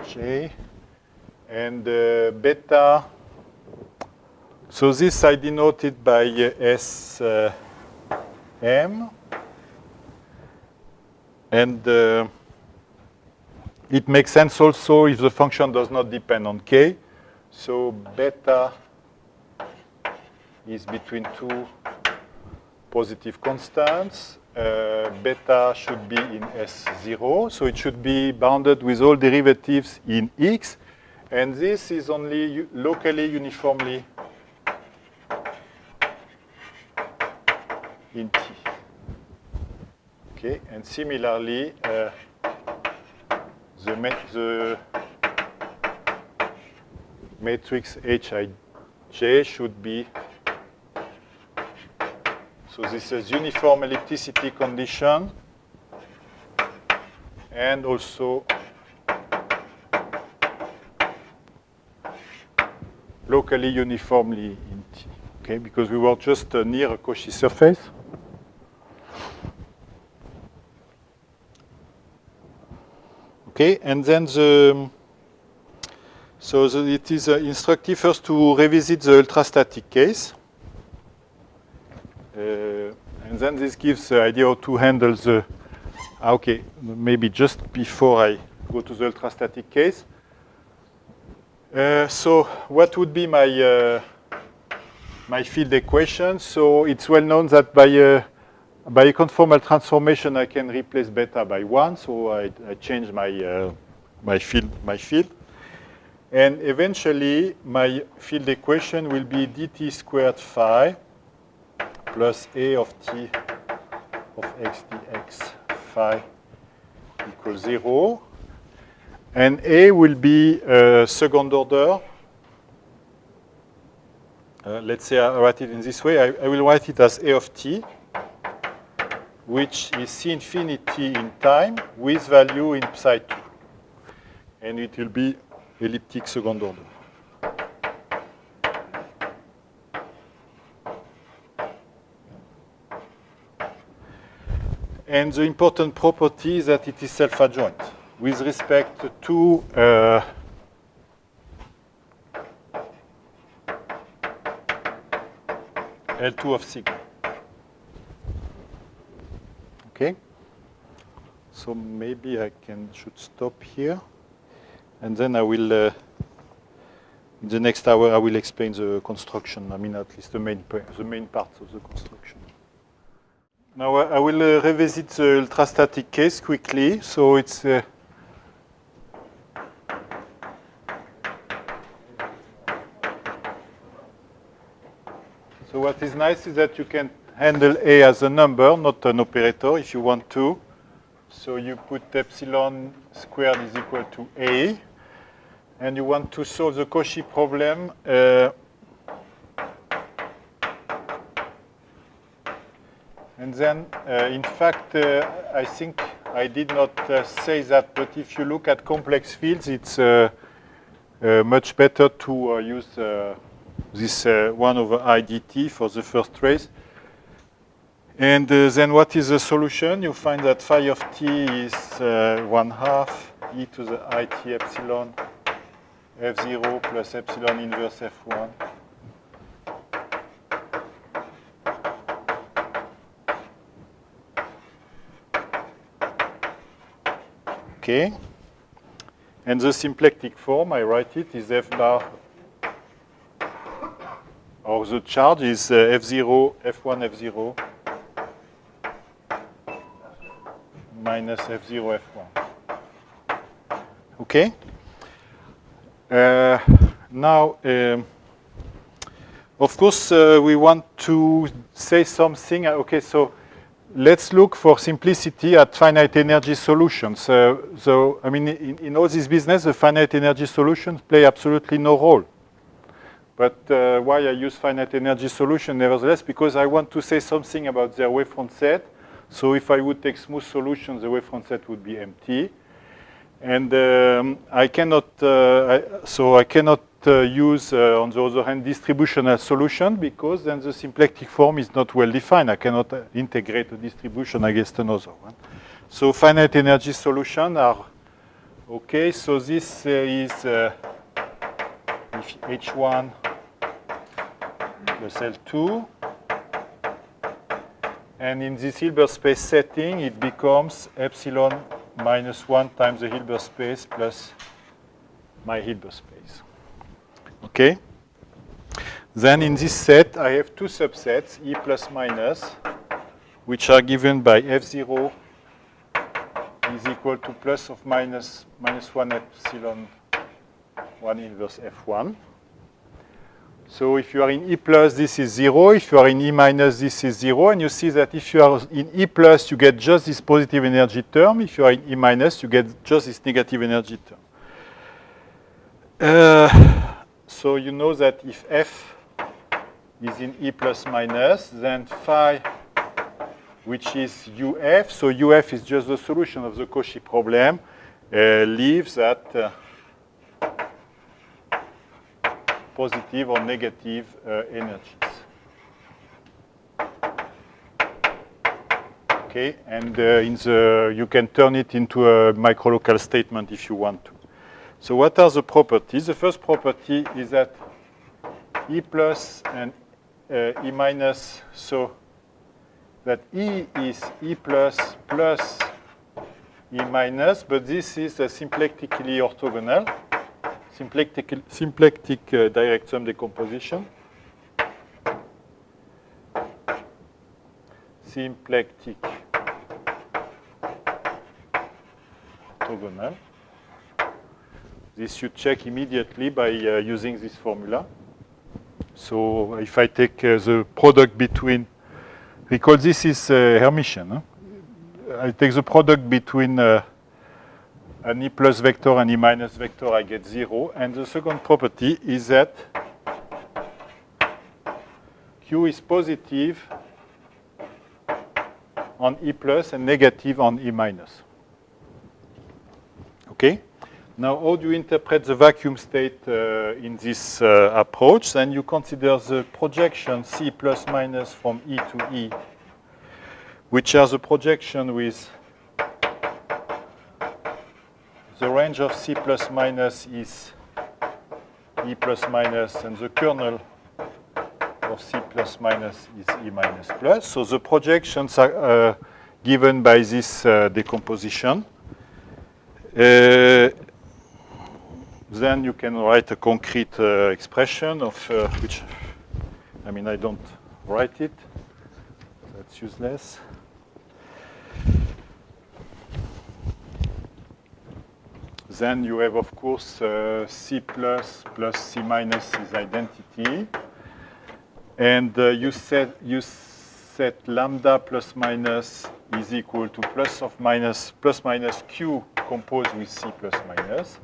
J. And beta, so this I denoted by S M. And it makes sense also if the function does not depend on K. So beta is between two positive constants. Beta should be in S0, so it should be bounded with all derivatives in X. And this is only locally uniformly in T. Okay, and similarly, the matrix Hij should be, so this is uniform ellipticity condition, and also locally uniformly in T, okay, because we were just near a Cauchy surface. Okay, and then it is instructive first to revisit the ultrastatic case. And then this gives the idea how to handle the, okay, maybe just before I go to the ultrastatic case. So what would be my field equation? So it's well known that by a conformal transformation, I can replace beta by 1. So I change my field. And eventually, my field equation will be dt squared phi plus a of t of x dx phi equals 0. And a will be second order. Let's say I write it in this way. I will write it as a of t, which is C infinity in time with value in psi 2. And it will be elliptic second order. And the important property is that it is self-adjoint with respect to L2 of sigma. Okay? So maybe I should stop here. And then I will, in the next hour, I will explain the construction. I mean, at least the main parts of the construction. Now I will revisit the ultrastatic case quickly. So it's So what is nice is that you can handle A as a number, not an operator, if you want to. So you put epsilon squared is equal to A, and you want to solve the Cauchy problem. And then, in fact, I think I did not say that, but if you look at complex fields, it's much better to use this 1 over I dt for the first trace. And then what is the solution? You find that phi of t is 1/2 e to the it epsilon f0 plus epsilon inverse f1. Okay. And the symplectic form, I write it, is f bar, or the charge is f0, f1, f0 minus f0, f1. Okay? Now, of course, we want to say something. Okay, so let's look for simplicity at finite energy solutions. So I mean, in all this business, the finite energy solutions play absolutely no role. But why I use finite energy solution nevertheless? Because I want to say something about their wavefront set. So if I would take smooth solutions, the wavefront set would be empty. And I cannot, I cannot use, on the other hand, distributional solution, because then the symplectic form is not well defined. I cannot integrate a distribution against another one. So finite energy solutions are okay. So this is H1 plus L2. And in this Hilbert space setting, it becomes epsilon minus 1 times the Hilbert space plus my Hilbert space. Okay? Then in this set, I have two subsets, E plus minus, which are given by F0 is equal to plus of minus 1 epsilon 1 inverse F1. So if you are in E plus, this is 0. If you are in E minus, this is 0. And you see that if you are in E plus, you get just this positive energy term. If you are in E minus, you get just this negative energy term. So you know that if F is in E plus minus, then phi, which is UF, so UF is just the solution of the Cauchy problem, leaves at positive or negative energies. Okay, and you can turn it into a microlocal statement if you want to. So what are the properties? The first property is that E plus and E minus, so that E is E plus plus E minus, but this is symplectically orthogonal. Symplectic direct sum decomposition. Symplectic orthogonal. This you check immediately by using this formula. So if I take the product between, recall this is Hermitian. Huh? I take the product between an E plus vector and E minus vector, I get 0. And the second property is that Q is positive on E plus and negative on E minus. Okay? Now, how do you interpret the vacuum state in this approach? Then you consider the projection C plus minus from E to E, which are the projection with the range of C plus minus is E plus minus, and the kernel of C plus minus is E minus plus. So the projections are given by this decomposition. Then you can write a concrete expression of which, I mean, I don't write it. That's useless. Then you have, of course, C plus plus C minus is identity. And you set lambda plus minus is equal to plus minus q composed with c plus minus.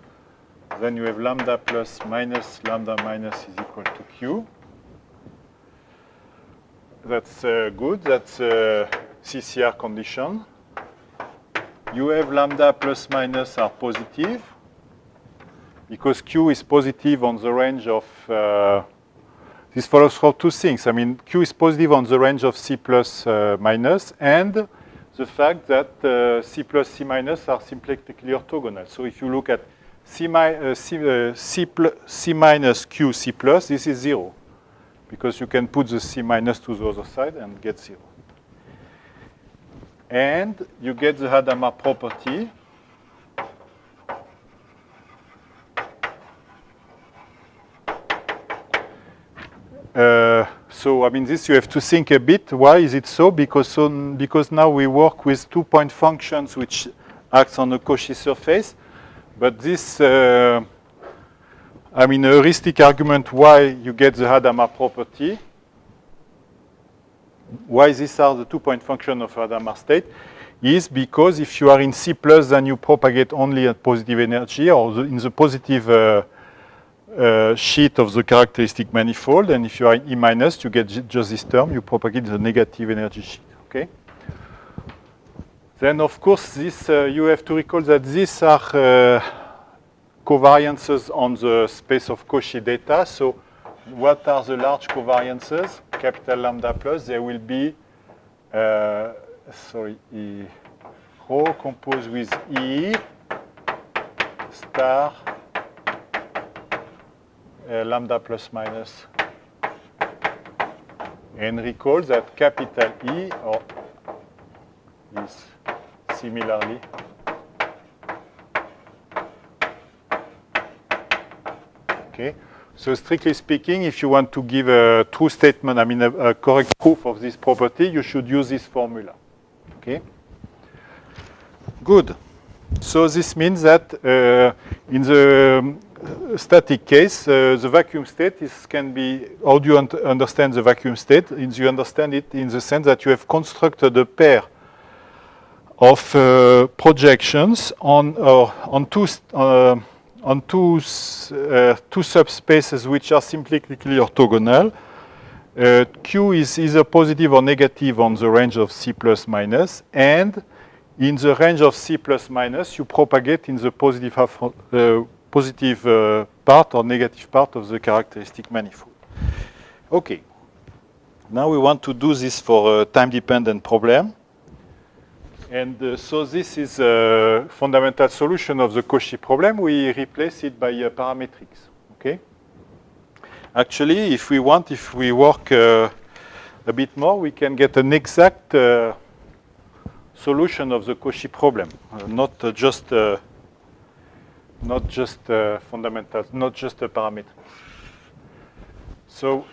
Then you have lambda plus minus lambda minus is equal to q. That's good. That's a CCR condition. You have lambda plus minus are positive because q is positive on the range of this follows from two things. I mean, q is positive on the range of C plus minus, and the fact that C plus C minus are symplectically orthogonal. So if you look at C minus Q C plus, this is 0, because you can put the C minus to the other side and get 0. And you get the Hadamard property. So, I mean, this you have to think a bit. Why is it so? Because now we work with two-point functions which act on a Cauchy surface. But this, I mean, a heuristic argument why you get the Hadamard property, why these are the two-point function of Hadamard state, is because if you are in C plus, then you propagate only at positive energy, or in the positive sheet of the characteristic manifold, and if you are in E minus, you get just this term, you propagate the negative energy sheet, okay? Then, of course, this you have to recall that these are covariances on the space of Cauchy data. So what are the large covariances? Capital lambda plus, there will be, E rho composed with E star lambda plus minus. And recall that capital E is similarly okay. So strictly speaking, if you want to give a true statement, I mean a correct proof of this property, you should use this formula. Okay. Good. So this means that in the static case, the vacuum state can be, how do you understand the vacuum state? You understand it in the sense that you have constructed a pair of projections on two subspaces which are symplectically orthogonal. Q is either positive or negative on the range of C plus minus, and in the range of C plus minus, you propagate in the positive part or negative part of the characteristic manifold. Okay. Now we want to do this for a time-dependent problem. And so this is a fundamental solution of the Cauchy problem. We replace it by parametrics. Okay. Actually, if we work a bit more, we can get an exact solution of the Cauchy problem, not just fundamental, not just a parametric. So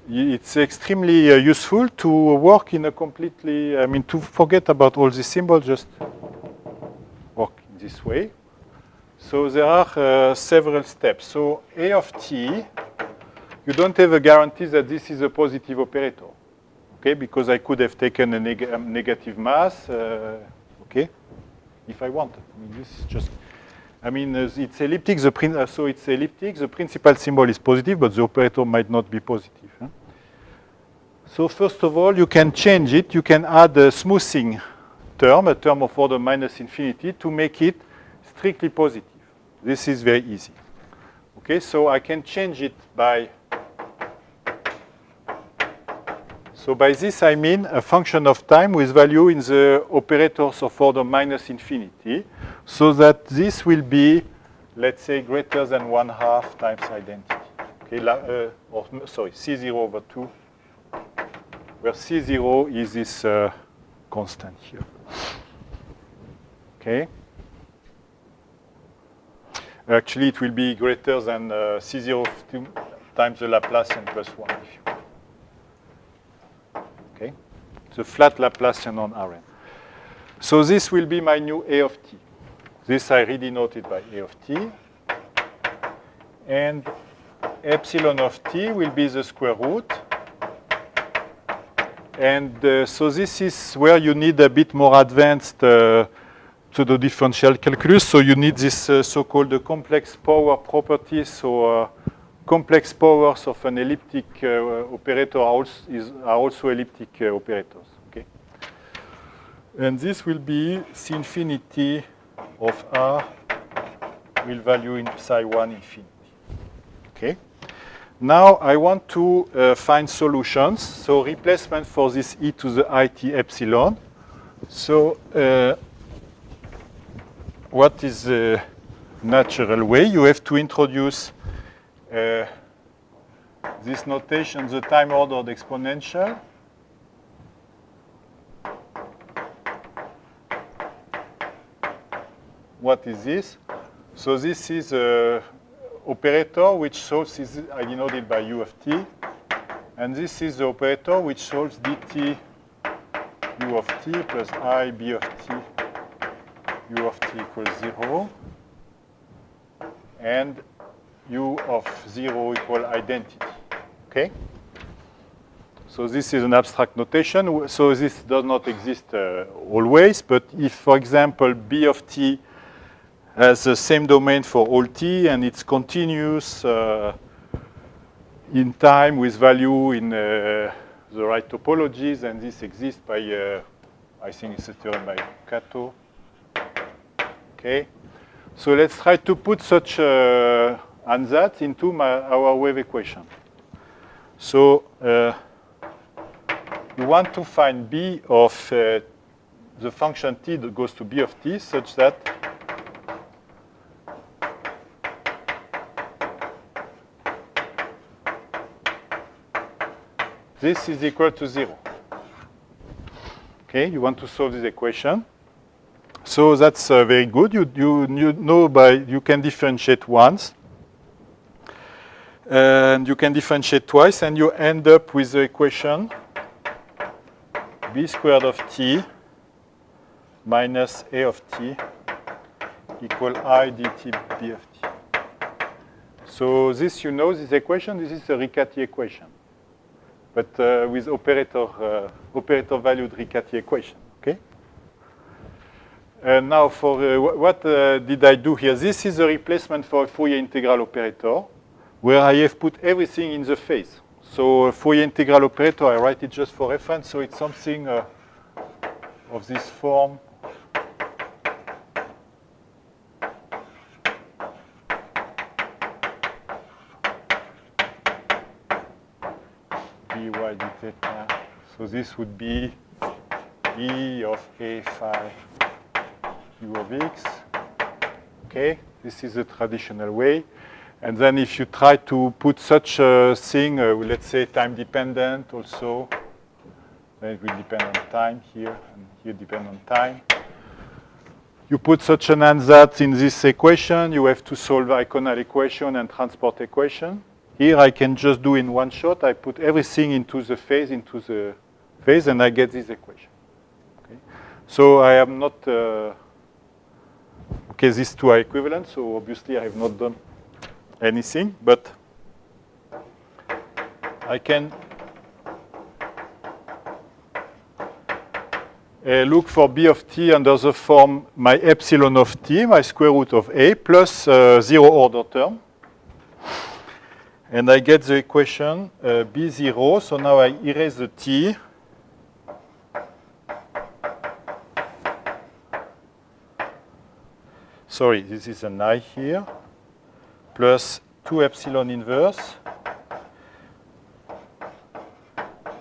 it's extremely useful to work in a completely, I mean, to forget about all these symbols, just work this way. So there are several steps. So A of t, you don't have a guarantee that this is a positive operator, okay? Because I could have taken a negative mass, okay, if I want. I mean, this is just, I mean, it's elliptic. So it's elliptic. The principal symbol is positive, but the operator might not be positive. Huh? So first of all, you can change it. You can add a smoothing term, a term of order minus infinity, to make it strictly positive. This is very easy. Okay, so I can change it by. So by this I mean a function of time with value in the operators of order minus infinity, so that this will be, let's say, greater than 1/2 times identity. Okay, C0 over 2, where C0 is this constant here. Okay. Actually, it will be greater than C0 times the Laplacian plus 1. If you want. Okay, the flat Laplacian on Rn. So this will be my new A of t. This I redenoted by A of t. And epsilon of t will be the square root. And so this is where you need a bit more advanced pseudo-differential calculus. So you need this so-called complex power property. So complex powers of an elliptic operator are also elliptic operators. Okay. And this will be C infinity of R will value in psi 1 infinity. Okay. Now I want to find solutions. So replacement for this e to the it epsilon. So what is the natural way? You have to introduce this notation, the time-ordered exponential. What is this? So this is a operator which solves this, I denoted by u of t. And this is the operator which solves dt u of t plus I b of t u of t equals 0. And u of 0 equal identity. Okay? So this is an abstract notation. So this does not exist always. But if, for example, b of t has the same domain for all t, and it's continuous in time with value in the right topologies, and this exists by, I think it's a theorem by Kato. Okay, so let's try to put such ansatz into our wave equation. So you want to find b of the function t that goes to b of t such that this is equal to 0. Okay, you want to solve this equation. So that's very good. You know you can differentiate once. And you can differentiate twice, and you end up with the equation b squared of t minus a of t equal I dt b of t. So this, you know, this equation, this is a Riccati equation, but with operator-valued Riccati equation, okay? And now for what did I do here? This is a replacement for a Fourier integral operator, where I have put everything in the phase. So a Fourier integral operator, I write it just for reference, so it's something of this form. dy d theta. So this would be e of a phi u of x. Okay, this is the traditional way. And then if you try to put such a thing, let's say time dependent also, then it will depend on time here, and here depend on time. You put such an ansatz in this equation, you have to solve Iconal equation and transport equation. Here I can just do in one shot, I put everything into the phase, and I get this equation. Okay. So I am not, okay, these two are equivalent, so obviously I have not done anything, but I can look for b of t under the form my epsilon of t, my square root of a, plus 0 order term. And I get the equation b0. So now I erase the t. Sorry, this is an I here. Plus 2 epsilon inverse.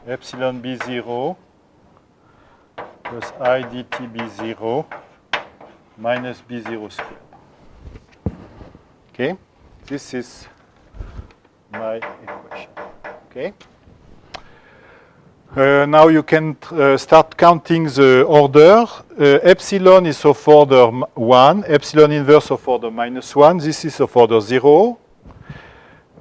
Epsilon b0 plus I dt b0 minus b0 squared. Okay, this is my equation. Okay. Now you can start counting the order. Epsilon is of order 1. Epsilon inverse of order -1. This is of order 0.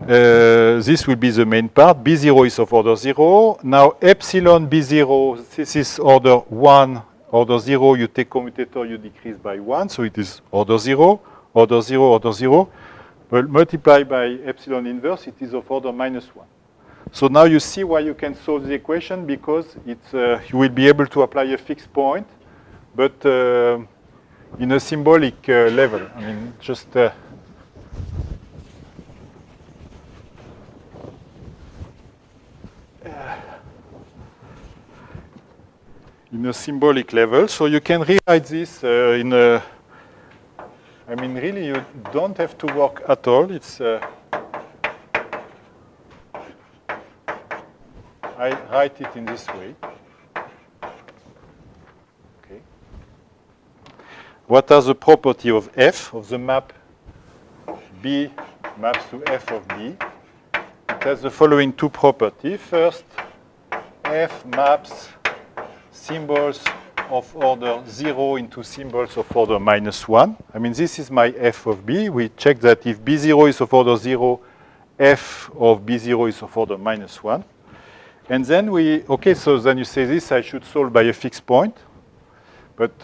This will be the main part. B0 is of order 0. Now epsilon B0, this is order 1. Order 0, you take commutator, you decrease by 1. So it is order 0, order 0, order 0. Well, multiplied by epsilon inverse, it is of order -1. So now you see why you can solve the equation, because it's, you will be able to apply a fixed point, but in a symbolic level. I mean, just in a symbolic level. So you can rewrite this in a, I mean, really, you don't have to work at all. It's, I write it in this way. Okay. What are the property of f, of the map B maps to f of B? It has the following two properties. First, f maps symbols of order 0 into symbols of order -1. I mean, this is my f of B. We check that if B0 is of order 0, f of B0 is of order -1. And then okay, so then you say this, I should solve by a fixed point. But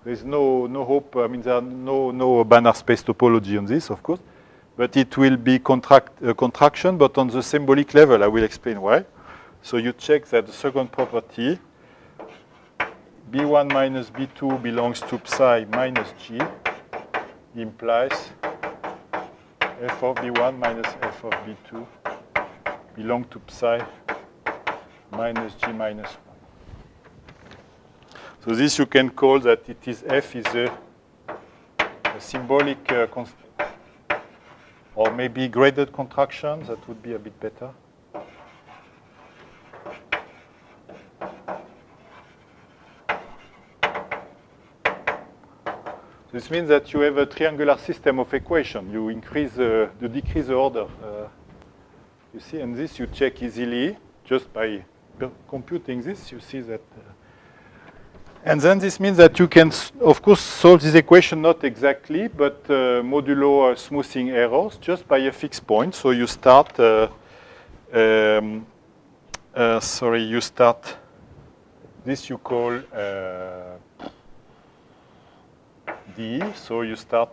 there's no hope. I mean, there are no Banach space topology on this, of course. But it will be contraction, but on the symbolic level. I will explain why. So you check that the second property, B1 minus B2 belongs to psi minus G, implies f of B1 minus f of B2 belong to psi minus G minus 1. So this you can call that it is f is a symbolic or maybe graded contraction. That would be a bit better. This means that you have a triangular system of equation. You increase, you decrease the order. You see, and this you check easily just by computing this. You see that. And then this means that you can, of course, solve this equation not exactly, but modulo smoothing errors just by a fixed point. So you start, you start, this you call D. So you start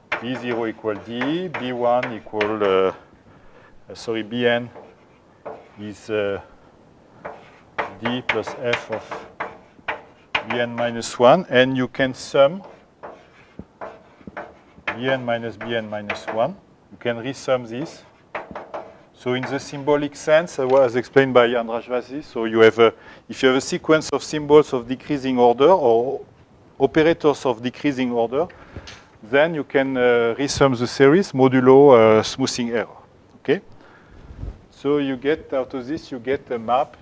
B0 equal D, B1 equal, Bn is D plus f of Bn minus 1, and you can sum Bn minus 1. You can resum this. So in the symbolic sense, as explained by Jan Rajvasi, so you have if you have a sequence of symbols of decreasing order or operators of decreasing order, then you can resum the series modulo smoothing error. Okay? So you get, out of this, you get a map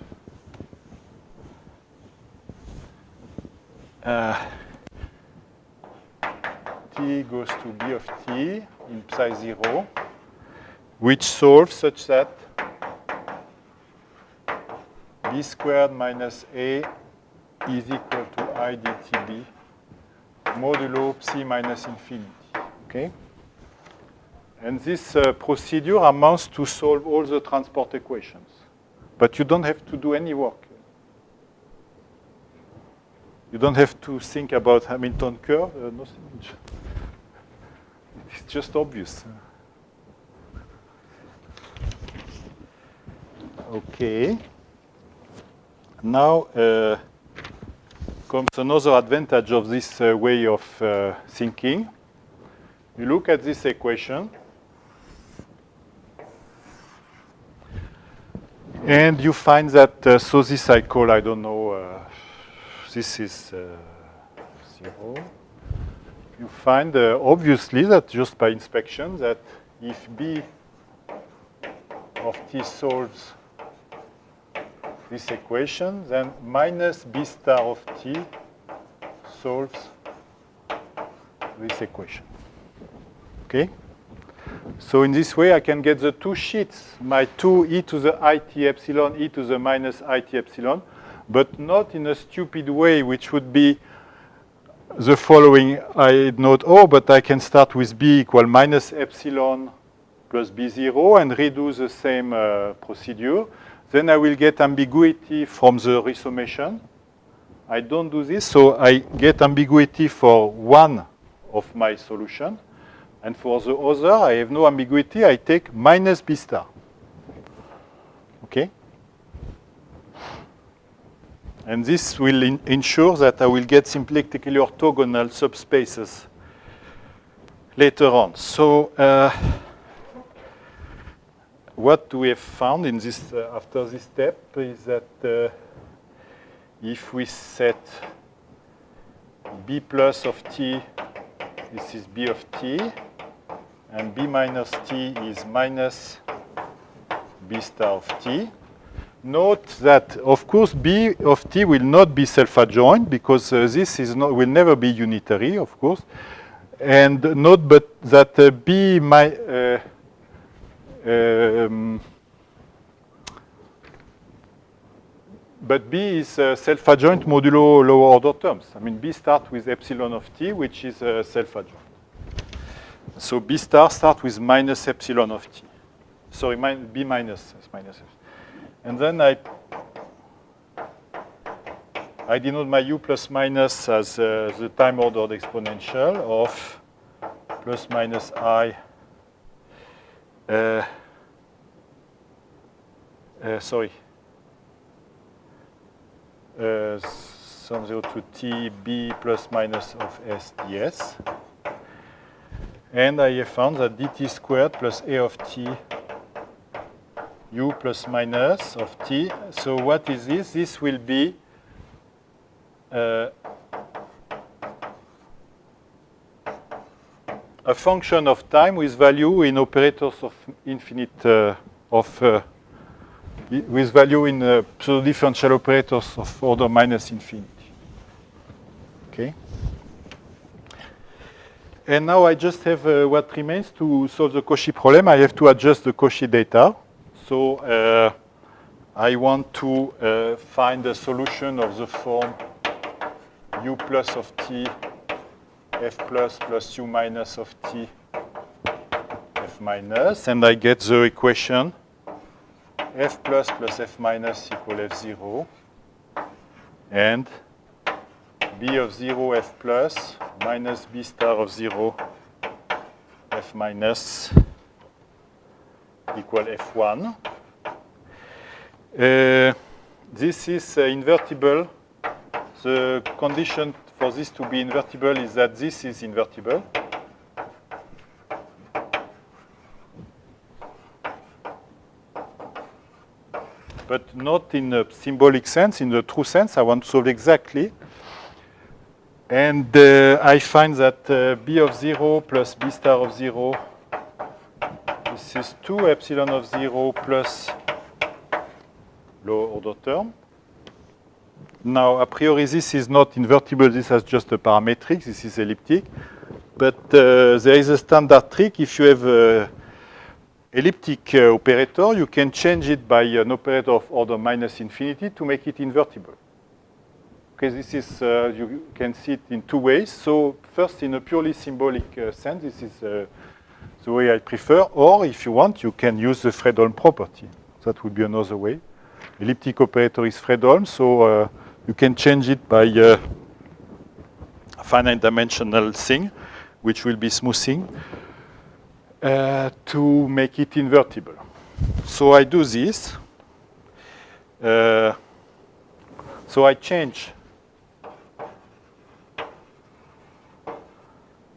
T goes to B of T in psi 0, which solves such that B squared minus A is equal to I dtB modulo psi minus infinity. Okay? And this procedure amounts to solve all the transport equations. But you don't have to do any work. You don't have to think about Hamilton curve, nothing. It's just obvious. Okay. Now comes another advantage of this way of thinking. You look at this equation, and you find that, so this I call, I don't know, this is 0. You find, obviously, that just by inspection, that if B of T solves this equation, then minus B star of T solves this equation. Okay? So in this way, I can get the two sheets, my 2 e to the it epsilon, e to the minus it epsilon, but not in a stupid way, which would be the following. I note O, but I can start with B equal minus epsilon plus B0 and redo the same procedure. Then I will get ambiguity from the resummation. I don't do this, so I get ambiguity for one of my solution. And for the other, I have no ambiguity. I take minus B star. Okay? And this will ensure that I will get symplectically orthogonal subspaces later on. So what we have found in this after this step is that if we set B plus of t, this is B of t, and B minus t is minus B star of t. Note that, of course, B of t will not be self-adjoint because this is not, will never be unitary, of course. And note but that B but B is self-adjoint modulo lower order terms. I mean, B starts with epsilon of t, which is self-adjoint. So B star starts with minus epsilon of t. Sorry, B minus is minus epsilon. And then I denote my u plus minus as the time ordered exponential of plus minus I sum 0 to t b plus minus of s ds. And I have found that dt squared plus a of t u plus minus of t. So what is this? This will be a function of time with value in operators of infinite with value in pseudo-differential operators of order minus infinity. Okay. And now I just have what remains to solve the Cauchy problem. I have to adjust the Cauchy data. So I want to find a solution of the form u plus of t f plus u minus of t f minus, and I get the equation f plus f minus equal f0, and b of 0 f plus minus b star of 0 f minus equal f1. This is invertible. The condition for this to be invertible is that this is invertible. But not in a symbolic sense, in the true sense. I want to solve exactly. And I find that b of 0 plus b star of 0, this is 2 epsilon of 0 plus lower order term. Now, a priori, this is not invertible. This is just a parametric. This is elliptic. But there is a standard trick. If you have an elliptic operator, you can change it by an operator of order minus infinity to make it invertible. Okay, this is, you can see it in two ways. So first, in a purely symbolic sense, this is the way I prefer. Or if you want, you can use the Fredholm property. That would be another way. Elliptic operator is Fredholm, so you can change it by a finite dimensional thing, which will be smoothing, to make it invertible. So I do this. So I change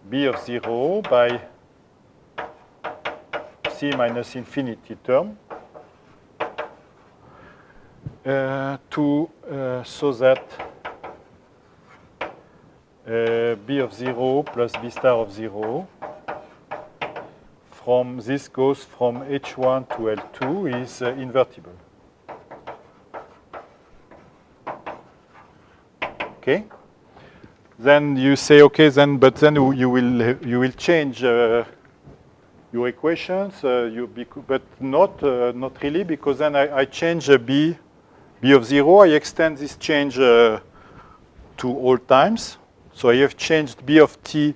b of 0 by c minus infinity term so that b of 0 plus b star of 0 from this goes from H1 to L2 is invertible. Okay. Then you say, okay, then but then you will change your equations, but not really, because then I change b of 0. I extend this change to all times. So I have changed b of t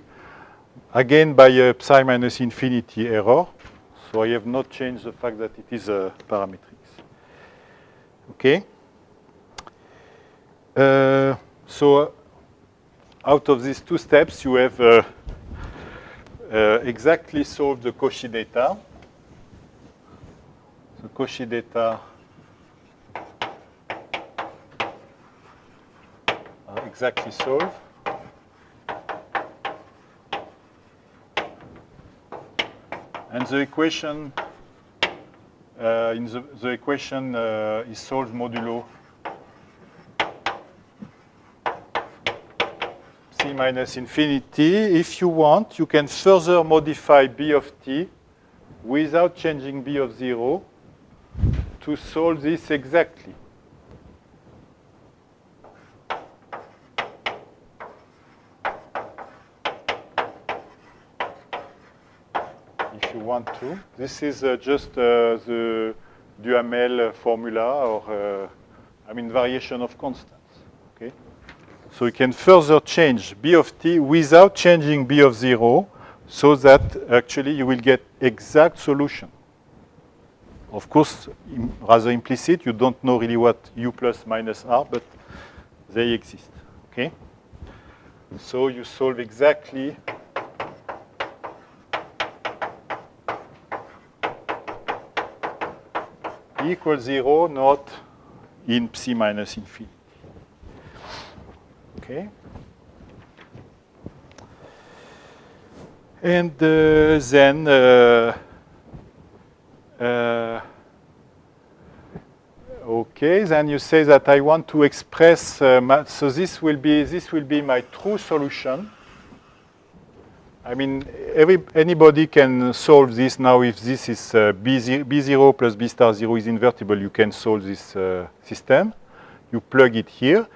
again by a psi minus infinity error. So I have not changed the fact that it is a parametric. Okay. So out of these two steps, you have exactly solve the Cauchy data. The Cauchy data are exactly solved. And the equation the equation is solved modulo c minus infinity. If you want, you can further modify b of t without changing b of 0 to solve this exactly. If you want to. This is just the Duhamel formula, or variation of constants. Okay. So you can further change b of t without changing b of 0, so that actually you will get exact solution. Of course, rather implicit. You don't know really what u plus minus are, but they exist. Okay. So you solve exactly equals 0, not in psi minus infinity. Okay. And then okay, then you say that I want to express. So this will be my true solution. I mean, anybody can solve this now. If this is B0 plus B star 0 is invertible, you can solve this system. You plug it here,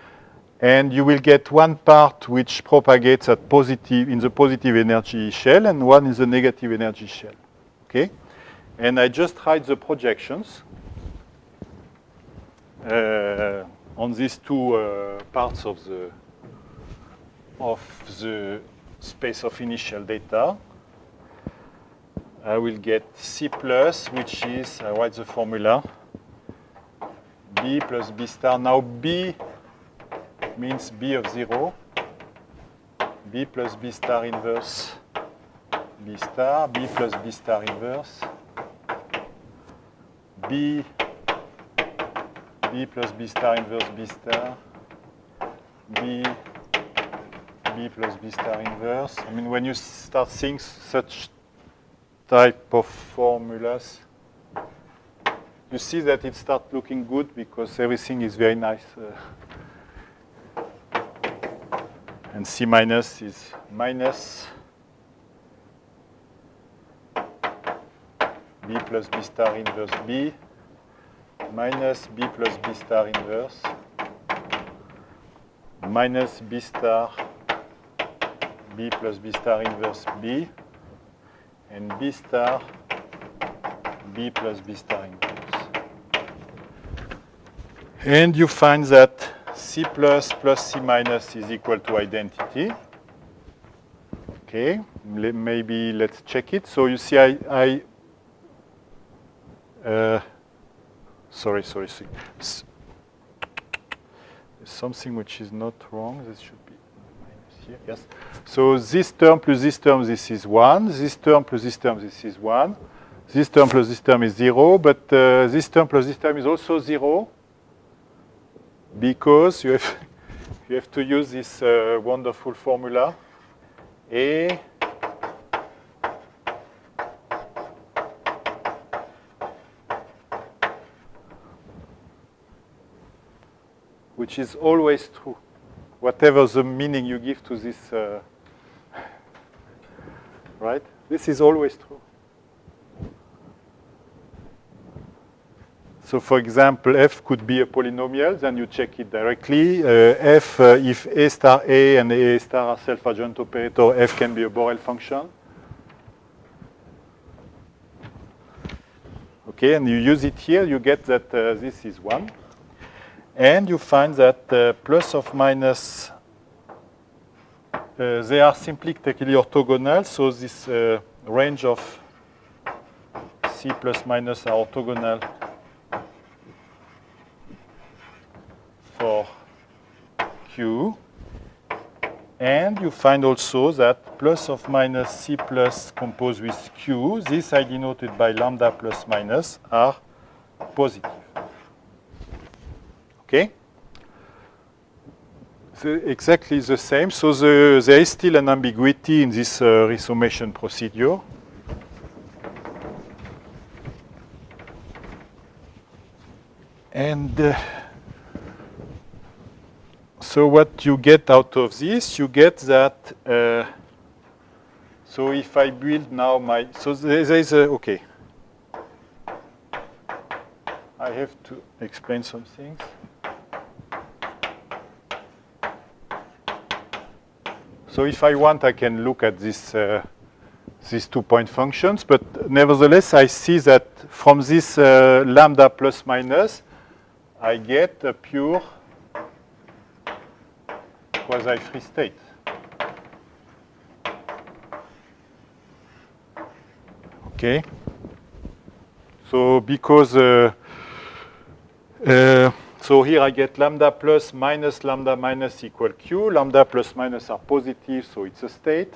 and you will get one part which propagates at in the positive energy shell, and one in the negative energy shell. Okay, and I just write the projections on these two parts of the space of initial data. I will get C plus, which is, I write the formula, B plus B star. Now B means B of 0. B plus B star inverse B star. B plus B star inverse. B plus B star inverse B star. B plus B star inverse. I mean, when you start seeing such type of formulas, you see that it starts looking good because everything is very nice. And C minus is minus B plus B star inverse B minus B plus B star inverse minus B star B plus B star inverse B, and B star B plus B star inverse. And you find that C plus C minus is equal to identity. Okay, maybe let's check it. So you see sorry. There's something which is not wrong. This should be minus here. Yes. So this term plus this term, this is 1. This term plus this term, this is 1. This term plus this term is 0. But this term plus this term is also 0 because you have to use this wonderful formula. A which is always true, whatever the meaning you give to this, right? This is always true. So for example, f could be a polynomial, then you check it directly. F, if A star A and A star are self-adjoint operator, f can be a Borel function. Okay, and you use it here, you get that this is 1. And you find that plus or minus, they are symplectically orthogonal, so this range of C plus minus are orthogonal for Q. And you find also that plus of minus C plus composed with Q, this I denoted by lambda plus minus, are positive. Okay? So exactly the same. So there is still an ambiguity in this resummation procedure. And so what you get out of this, you get that, so if I build now my, so there is a, okay. I have to explain some things. So if I want, I can look at this, these 2-point functions, but nevertheless, I see that from this lambda plus minus, I get a pure quasi-free state. Okay. So because so here I get lambda plus minus lambda minus equal Q. Lambda plus minus are positive, so it's a state.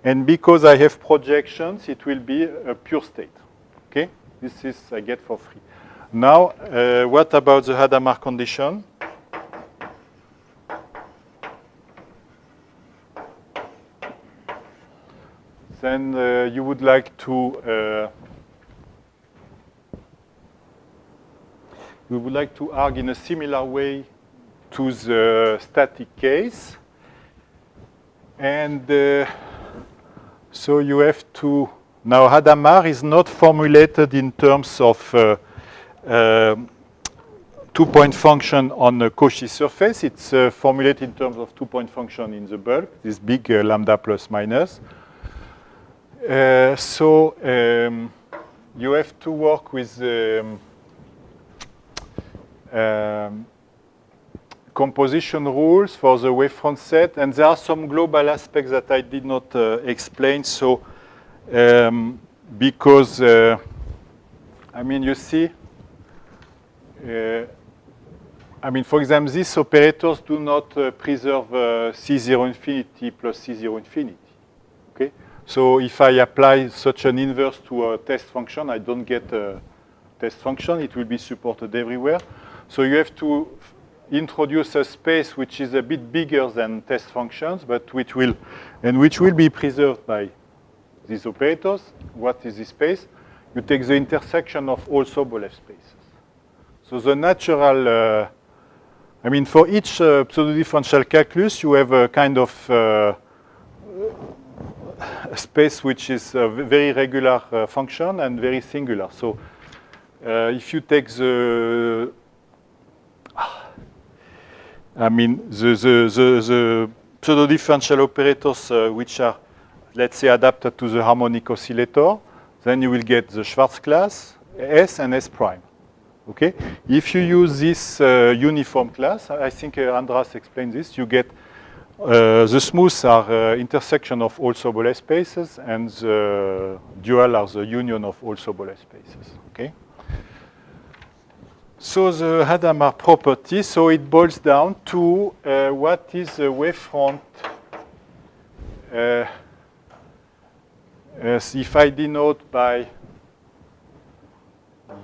And because I have projections, it will be a pure state. Okay. This is I get for free. Now, what about the Hadamard condition? Then you would like to we would like to argue in a similar way to the static case, and so you have to now Hadamard is not formulated in terms of 2-point function on a Cauchy surface. It's formulated in terms of 2-point function in the bulk, this big lambda plus minus. So you have to work with composition rules for the wavefront set, and there are some global aspects that I did not explain. So because I mean, you see, I mean, for example, these operators do not preserve C0 infinity plus C0 infinity. Okay. So if I apply such an inverse to a test function, I don't get a test function. It will be supported everywhere. So you have to introduce a space which is a bit bigger than test functions, but which will be preserved by these operators. What is this space? You take the intersection of all Sobolev spaces. So the natural, I mean, for each pseudo-differential calculus, you have a kind of a space which is a very regular function and very singular. So if you take the, I mean, the pseudo-differential operators which are, let's say, adapted to the harmonic oscillator, then you will get the Schwarz class, S and S prime. Okay? If you use this uniform class, I think Andras explained this, you get the smooths are intersection of all Sobolev spaces, and the dual are the union of all Sobolev spaces. Okay? So the Hadamard property, so it boils down to what is the wavefront. If I denote by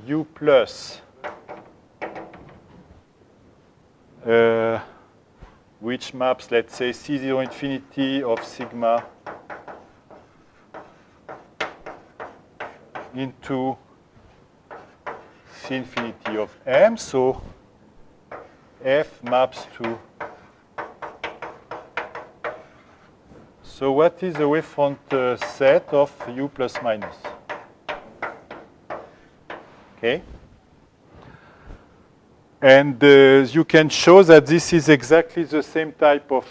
U plus which maps, let's say, C0 infinity of sigma into C infinity of M. So F maps to. So what is the wavefront set of U plus minus? Okay. And you can show that this is exactly the same type of,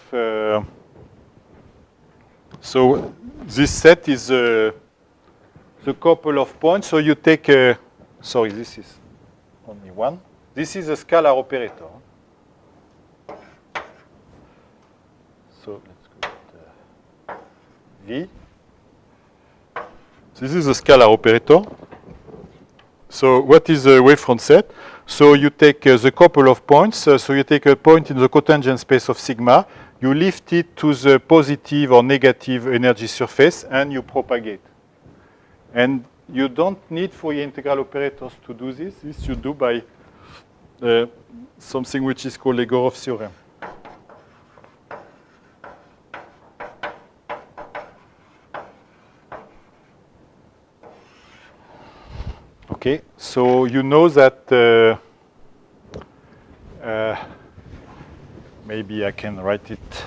so this set is the couple of points. So you take, sorry, this is only one. This is a scalar operator. So let's go with V. This is a scalar operator. So what is the wavefront set? So you take the couple of points. So you take a point in the cotangent space of sigma. you lift it to the positive or negative energy surface, and you propagate. And you don't need Fourier integral operators to do this. This you do by something which is called Egorov theorem. Okay, so you know that maybe I can write it.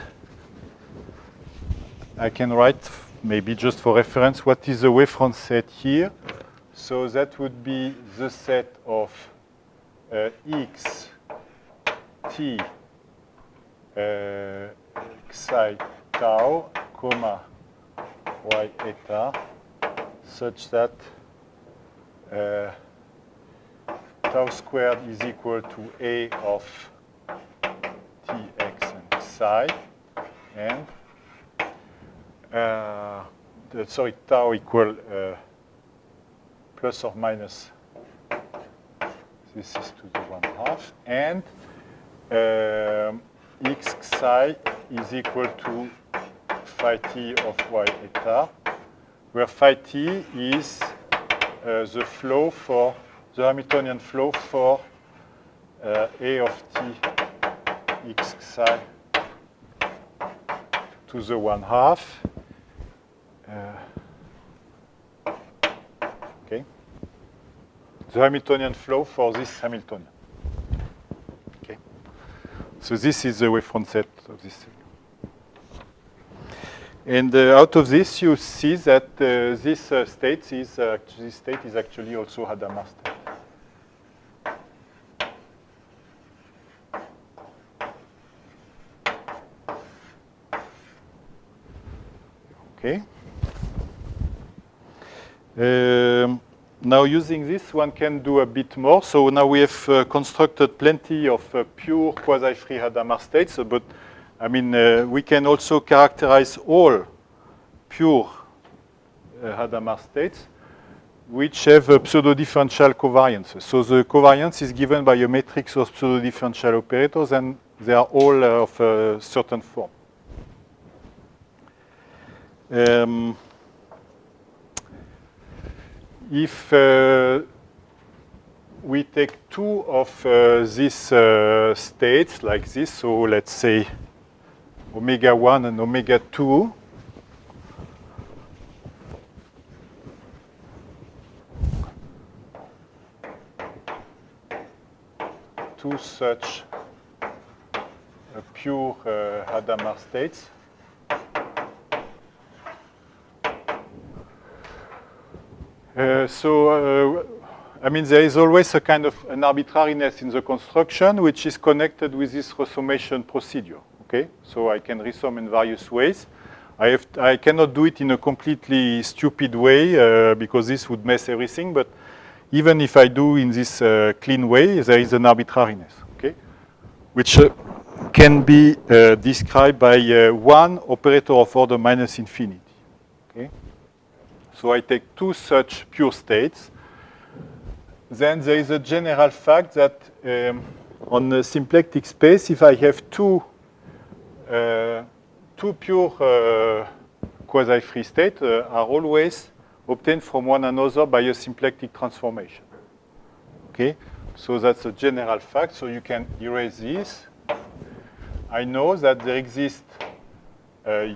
I can write maybe just for reference what is the wavefront set here. So that would be the set of x, t, psi tau, comma, y eta, such that tau squared is equal to a of tx and psi, and sorry, tau equal plus or minus, this is to the 1/2, and x psi is equal to phi t of y eta, where phi t is the flow for the Hamiltonian flow for a of t x psi to the 1/2. Okay, the Hamiltonian flow for this Hamiltonian. Okay, so this is the wavefront set of this thing. And out of this, you see that this state is actually also Hadamard state. Okay. Now using this, one can do a bit more. So now we have constructed plenty of pure quasi-free Hadamard states, but I mean, we can also characterize all pure Hadamard states which have pseudo-differential covariances. So the covariance is given by a matrix of pseudo-differential operators, and they are all of a certain form. If we take two of these states like this, so let's say omega 1 and omega 2, two such pure Hadamard states, I mean, there is always a kind of an arbitrariness in the construction which is connected with this resummation procedure. Okay, so I can resum in various ways. I cannot do it in a completely stupid way because this would mess everything. But even if I do in this clean way, there is an arbitrariness. Okay, which can be described by one operator of order minus infinity. Okay. So I take two such pure states. Then there is a general fact that on a symplectic space, if I have two pure quasi-free states are always obtained from one another by a symplectic transformation. Okay, so that's a general fact. So you can erase this. I know that there exists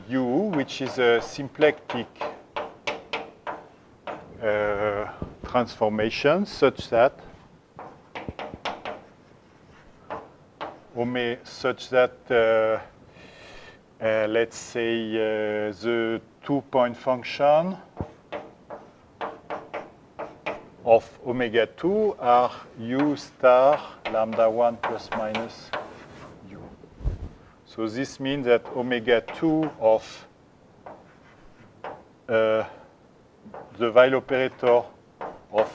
U, which is a symplectic transformation such that let's say the two-point function of omega 2 are u star lambda 1 plus minus u. So this means that omega 2 of the Weyl operator of,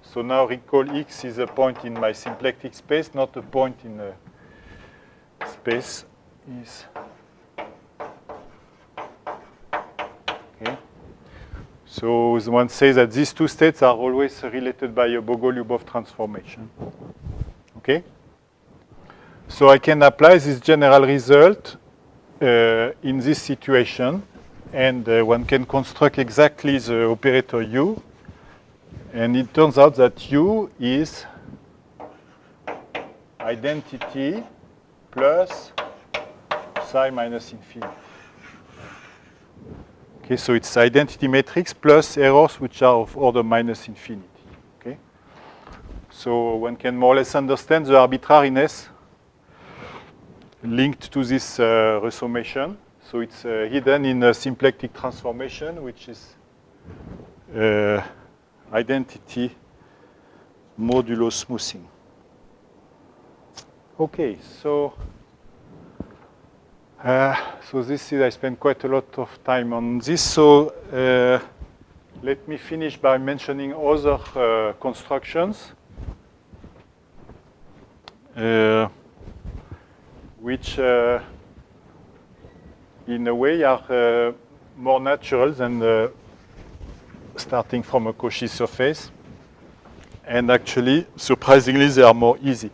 so now recall X is a point in my symplectic space, not a point in the space, is, okay. So one says that these two states are always related by a Bogoliubov transformation. Okay? So I can apply this general result in this situation, and one can construct exactly the operator U, and it turns out that U is identity plus psi minus infinity. Okay, so it's identity matrix plus errors which are of order minus infinity. Okay, so one can more or less understand the arbitrariness linked to this resummation. So it's hidden in a symplectic transformation, which is identity modulo smoothing. Okay, so this is, I spent quite a lot of time on this. So let me finish by mentioning other constructions which in a way are more natural than starting from a Cauchy surface. And actually, surprisingly, they are more easy.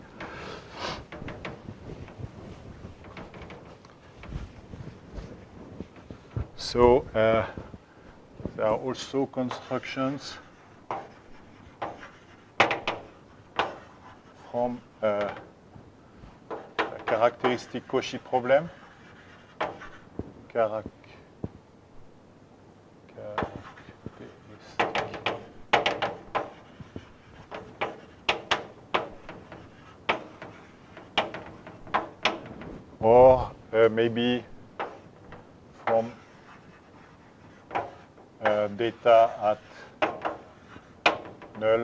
So there are also constructions from a characteristic Cauchy problem. Or maybe from data at null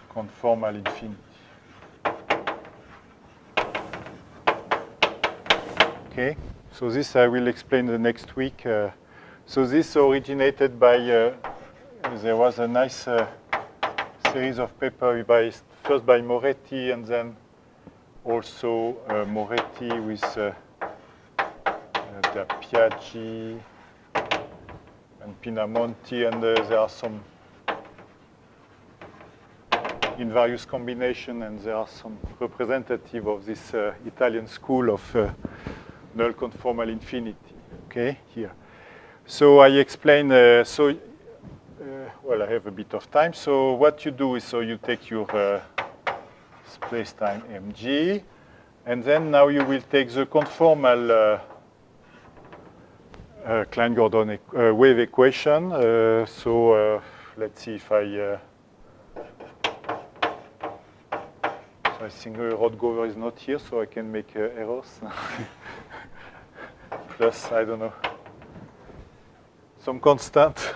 conformal infinity. Okay, so this I will explain the next week. So this originated by, there was a nice series of papers first by Moretti and then also Moretti with Da Piaggi and Pinamonti, and there are some in various combinations, and there are some representative of this Italian school of null conformal infinity. Okay, here. So I explain. Well, I have a bit of time. So what you do is, so you take your spacetime Mg, and then now you will take the conformal Klein-Gordon wave equation. Let's see if I. So I think Rodgover is not here, so I can make errors. Plus, I don't know, some constant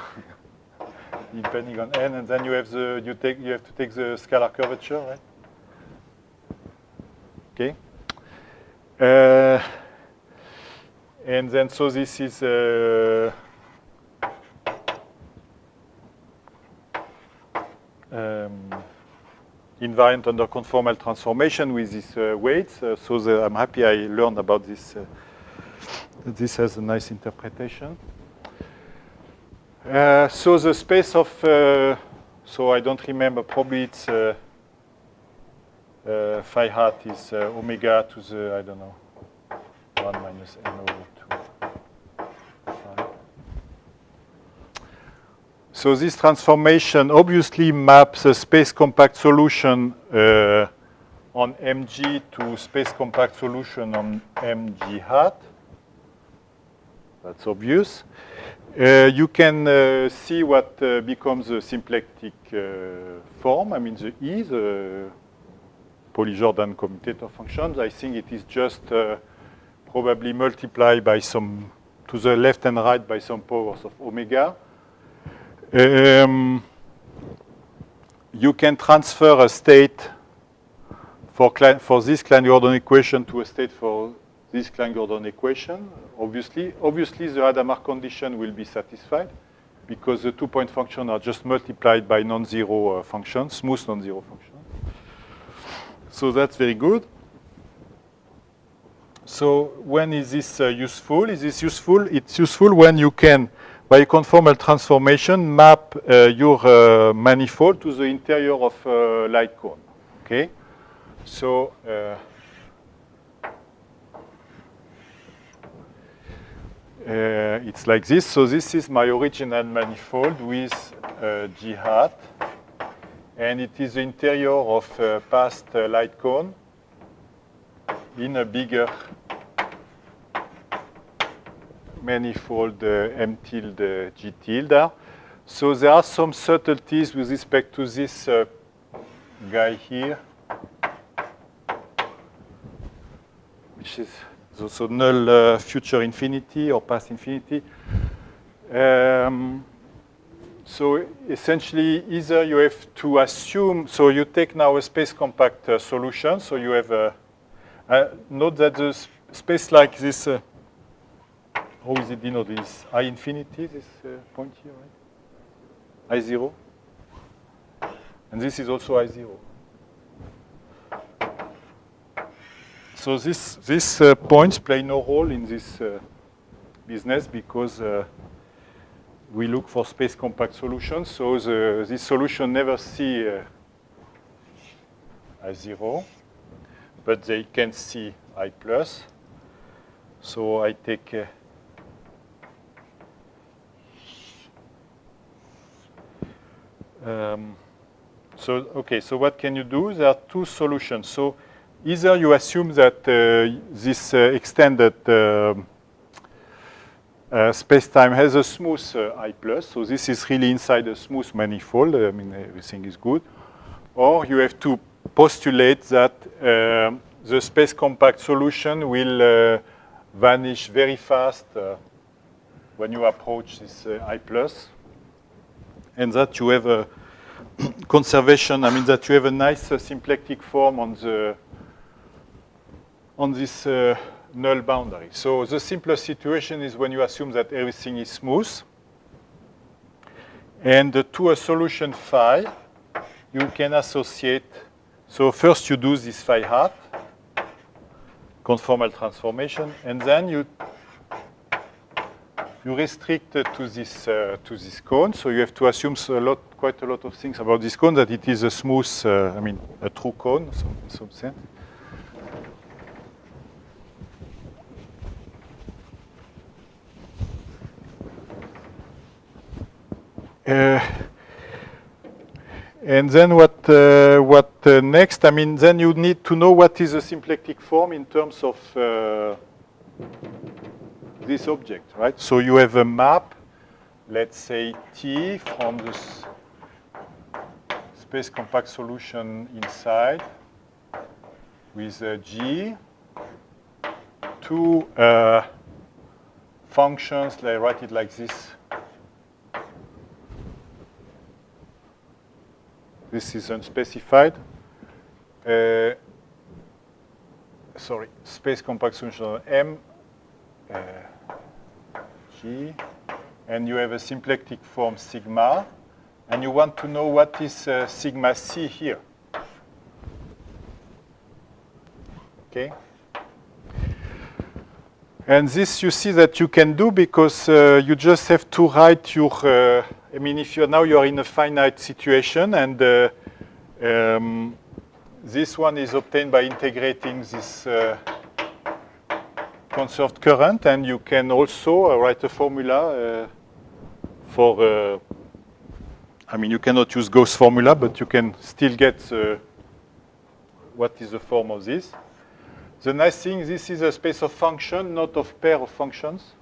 depending on n, and then you have you have to take the scalar curvature, right? Okay. And then so this is invariant under conformal transformation with these weights. I'm happy I learned about this. This has a nice interpretation. So the space of, so I don't remember, probably it's phi hat is omega to the, I don't know, 1 minus n over 2. Phi. So this transformation obviously maps a space compact solution on Mg to space compact solution on Mg hat. That's obvious. You can see what becomes a symplectic form. I mean, the E, the Pauli-Jordan commutator functions. I think it is just probably multiplied by some, to the left and right by some powers of omega. You can transfer a state for this Klein-Gordon equation to a state for this Klein-Gordon equation. Obviously, the Hadamard condition will be satisfied because the 2-point functions are just multiplied by non-zero functions, smooth non-zero functions. So that's very good. So when is this useful? Is this useful? It's useful when you can, by a conformal transformation, map your manifold to the interior of a light cone. Okay? So it's like this. So this is my original manifold with G hat. And it is the interior of a past light cone in a bigger manifold M tilde G tilde. So there are some subtleties with respect to this guy here, which is also null future infinity or past infinity. So essentially, either you have to assume, so you take now a space compact solution, so you have note that the space like this, how is it denoted? This I infinity, this point here, right? I0. And this is also I0. So these points play no role in this business because we look for space compact solutions. So this solution never see I0, but they can see I plus. So I take so what can you do? There are two solutions. So either you assume that this extended space-time has a smooth I plus, so this is really inside a smooth manifold. I mean, everything is good. Or you have to postulate that the space compact solution will vanish very fast when you approach this I plus, and that you have a conservation. I mean that you have a nice symplectic form on this null boundary. So the simplest situation is when you assume that everything is smooth. And to a solution phi, you can associate. So first you do this phi hat, conformal transformation, and then you restrict to this cone. So you have to assume quite a lot of things about this cone, that it is a smooth, a true cone, in some sense. And then what next? I mean, then you need to know what is the symplectic form in terms of this object, right? So you have a map, let's say T from this space compact solution inside with G to functions. Let's write it like this. This is unspecified. Space compact solution M, G, and you have a symplectic form sigma, and you want to know what is sigma C here. Okay? And this you see that you can do because you just have to write your, I mean, if you're in a finite situation, and this one is obtained by integrating this conserved current, and you can also write a formula for, I mean, you cannot use Gauss formula, but you can still get what is the form of this. The nice thing, this is a space of function, not of pair of functions.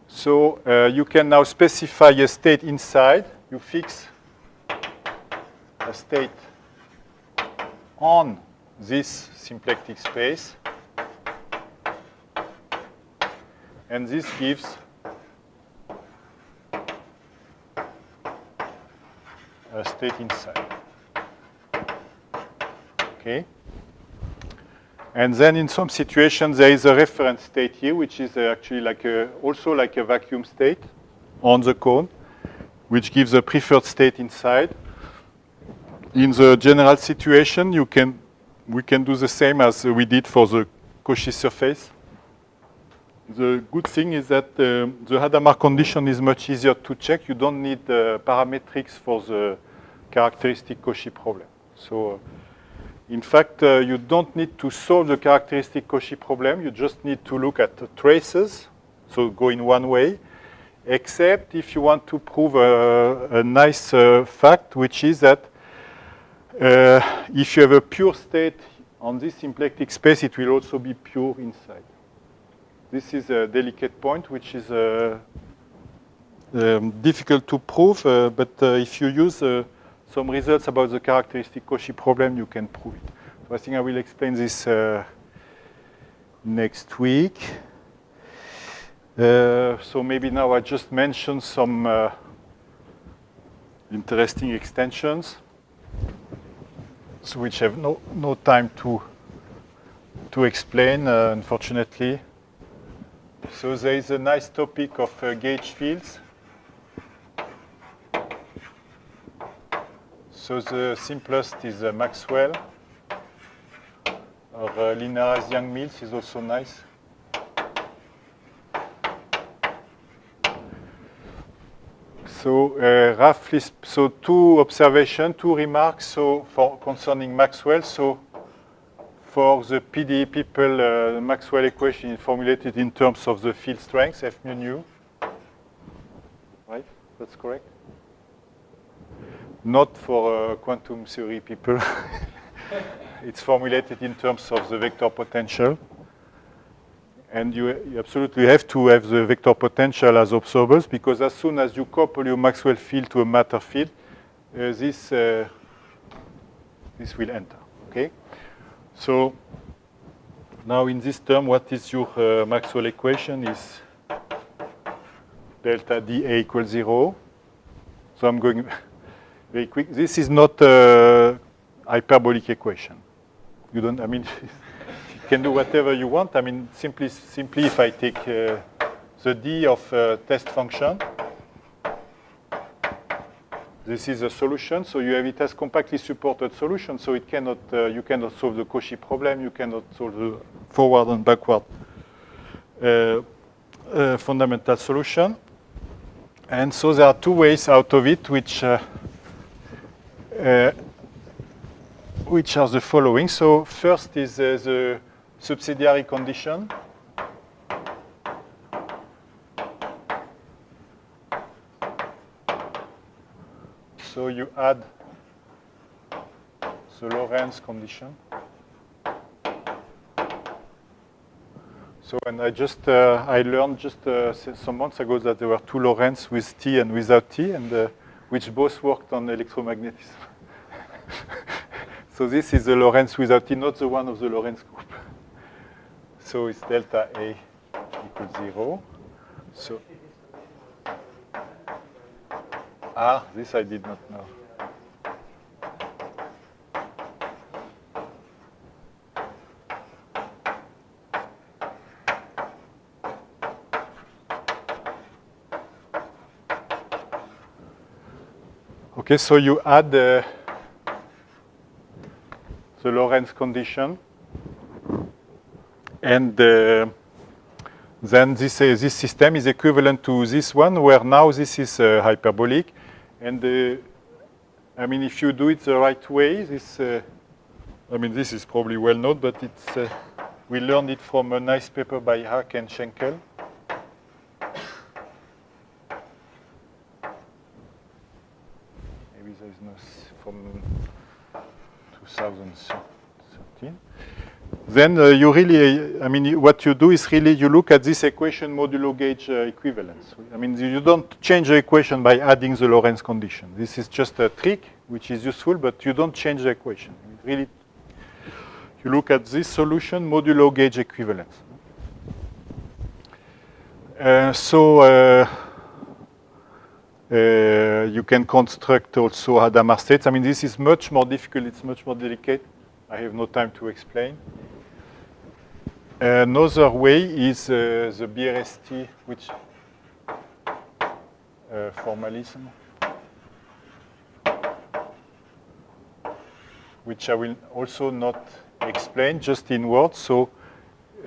So you can now specify a state inside. You fix a state on this symplectic space. And this gives a state inside. Okay? And then in some situations, there is a reference state here, which is actually also like a vacuum state on the cone, which gives a preferred state inside. In the general situation, we can do the same as we did for the Cauchy surface. The good thing is that the Hadamard condition is much easier to check. You don't need parametrics for the characteristic Cauchy problem. So. In fact, you don't need to solve the characteristic Cauchy problem. You just need to look at the traces. so go in one way, except if you want to prove a nice fact, which is that if you have a pure state on this symplectic space, it will also be pure inside. This is a delicate point, which is difficult to prove, but if you use some results about the characteristic Cauchy problem, you can prove it. So I think I will explain this next week. So maybe now I just mention some interesting extensions, so which have no time to explain, unfortunately. So there is a nice topic of gauge fields. So the simplest is Maxwell, or linearized Yang-Mills is also nice. So roughly, so two observations, two remarks. So concerning Maxwell, so for the PDE people, the Maxwell equation is formulated in terms of the field strength, F mu nu. Right? That's correct? Not for quantum theory people. It's formulated in terms of the vector potential. And you absolutely have to have the vector potential as observers, because as soon as you couple your Maxwell field to a matter field, this will enter. Okay? So now in this term, what is your Maxwell equation is delta dA equals 0. So I'm going very quick. This is not a hyperbolic equation. You don't, I mean, you can do whatever you want. I mean, simply if I take the D of test function, this is a solution. So you have it as compactly supported solution. So it cannot, you cannot solve the Cauchy problem. You cannot solve the forward and backward fundamental solution. And so there are two ways out of it, which are the following. So first is the subsidiary condition. So you add the Lorentz condition. So and I learned just some months ago that there were two Lorentz with T and without T, and which both worked on electromagnetism. So this is the Lorentz without T, not the one of the Lorentz group. So it's delta A equals 0. So this I did not know. Okay, so you add the Lorentz condition, and then this system is equivalent to this one, where now this is hyperbolic. And I mean, if you do it the right way, this I mean, this is probably well known, but it's we learned it from a nice paper by Hack and Schenkel. Maybe there is no from 2013. Then you really, I mean, what you do is really you look at this equation modulo gauge equivalence. I mean, you don't change the equation by adding the Lorentz condition. This is just a trick which is useful, but you don't change the equation. Really, you look at this solution modulo gauge equivalence. You can construct also Hadamard states. I mean, this is much more difficult. It's much more delicate. I have no time to explain. Another way is the BRST, which formalism, which I will also not explain, just in words. So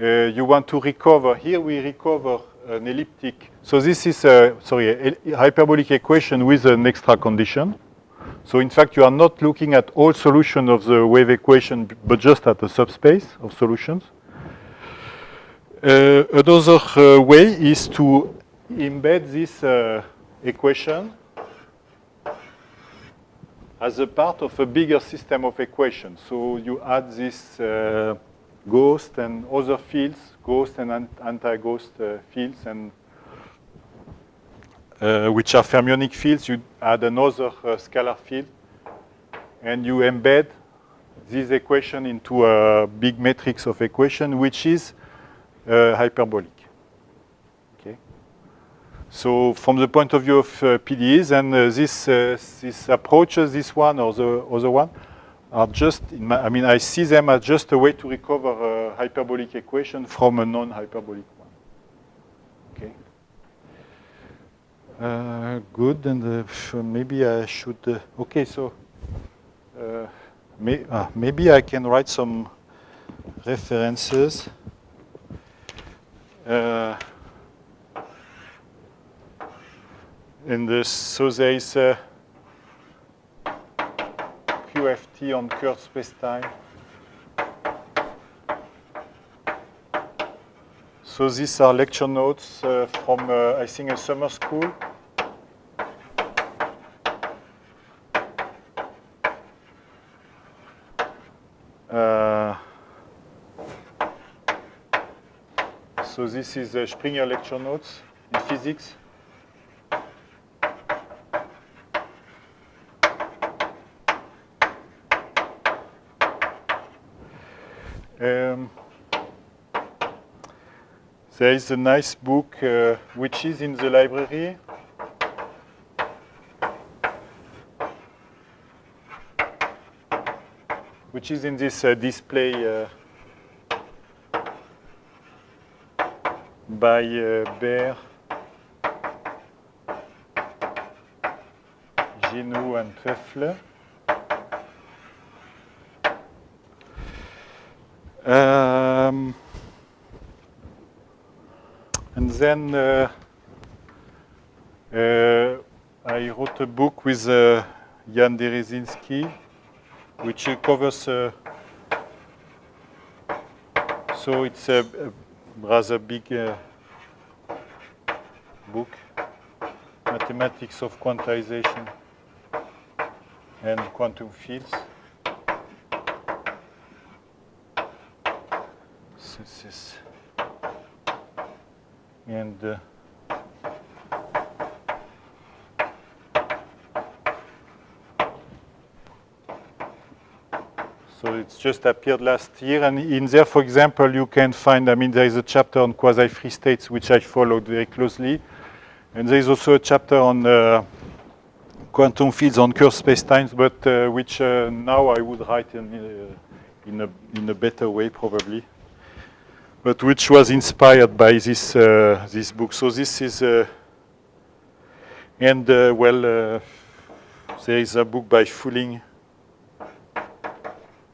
you want to recover. Here we recover an elliptic. So this is a hyperbolic equation with an extra condition. So in fact, you are not looking at all solutions of the wave equation, but just at the subspace of solutions. Another way is to embed this equation as a part of a bigger system of equations. So you add this ghost and other fields, ghost and anti-ghost fields, and which are fermionic fields. You add another scalar field, and you embed this equation into a big matrix of equation, which is hyperbolic. Okay. So from the point of view of PDEs, and this approaches, this one or the other one, are just, I mean, I see them as just a way to recover a hyperbolic equation from a non-hyperbolic one. Okay. Good, and maybe I should, okay, so maybe I can write some references. So there is QFT on curved spacetime. So these are lecture notes from, I think, a summer school. So this is Springer lecture notes in physics. There is a nice book which is in the library. Which is in this display by Baer, Genoux, and Pfeffler. And then I wrote a book with Jan Derezinski, which covers, so it's a rather big book, Mathematics of Quantization and Quantum Fields. And so it's just appeared last year, and in there, for example, you can find, I mean, there is a chapter on quasi-free states, which I followed very closely. And there is also a chapter on quantum fields on curved spacetimes, but which now I would write in a better way, probably. But which was inspired by this this book. So this is, well, there is a book by Fulling.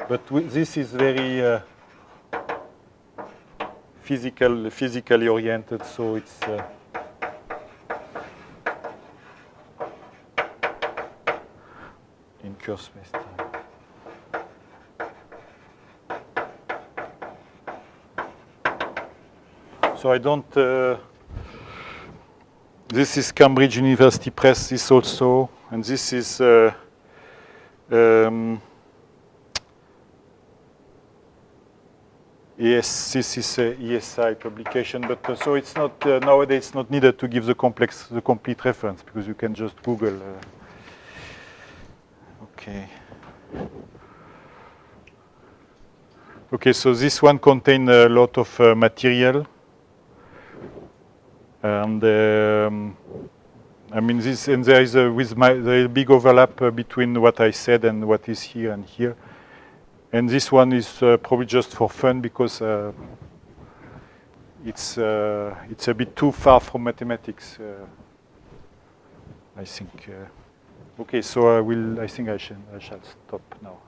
But this is very physically oriented, so it's in curved spacetime. So I don't. This is Cambridge University Press. This also, and this is. Yes, this is a ESI publication, but so it's not nowadays. It's not needed to give the complete reference, because you can just Google. Okay. Okay, so this one contains a lot of material, and I mean this, and there is a big overlap between what I said and what is here and here. And this one is probably just for fun, because it's a bit too far from mathematics, I think. Okay, so I think I shall stop now.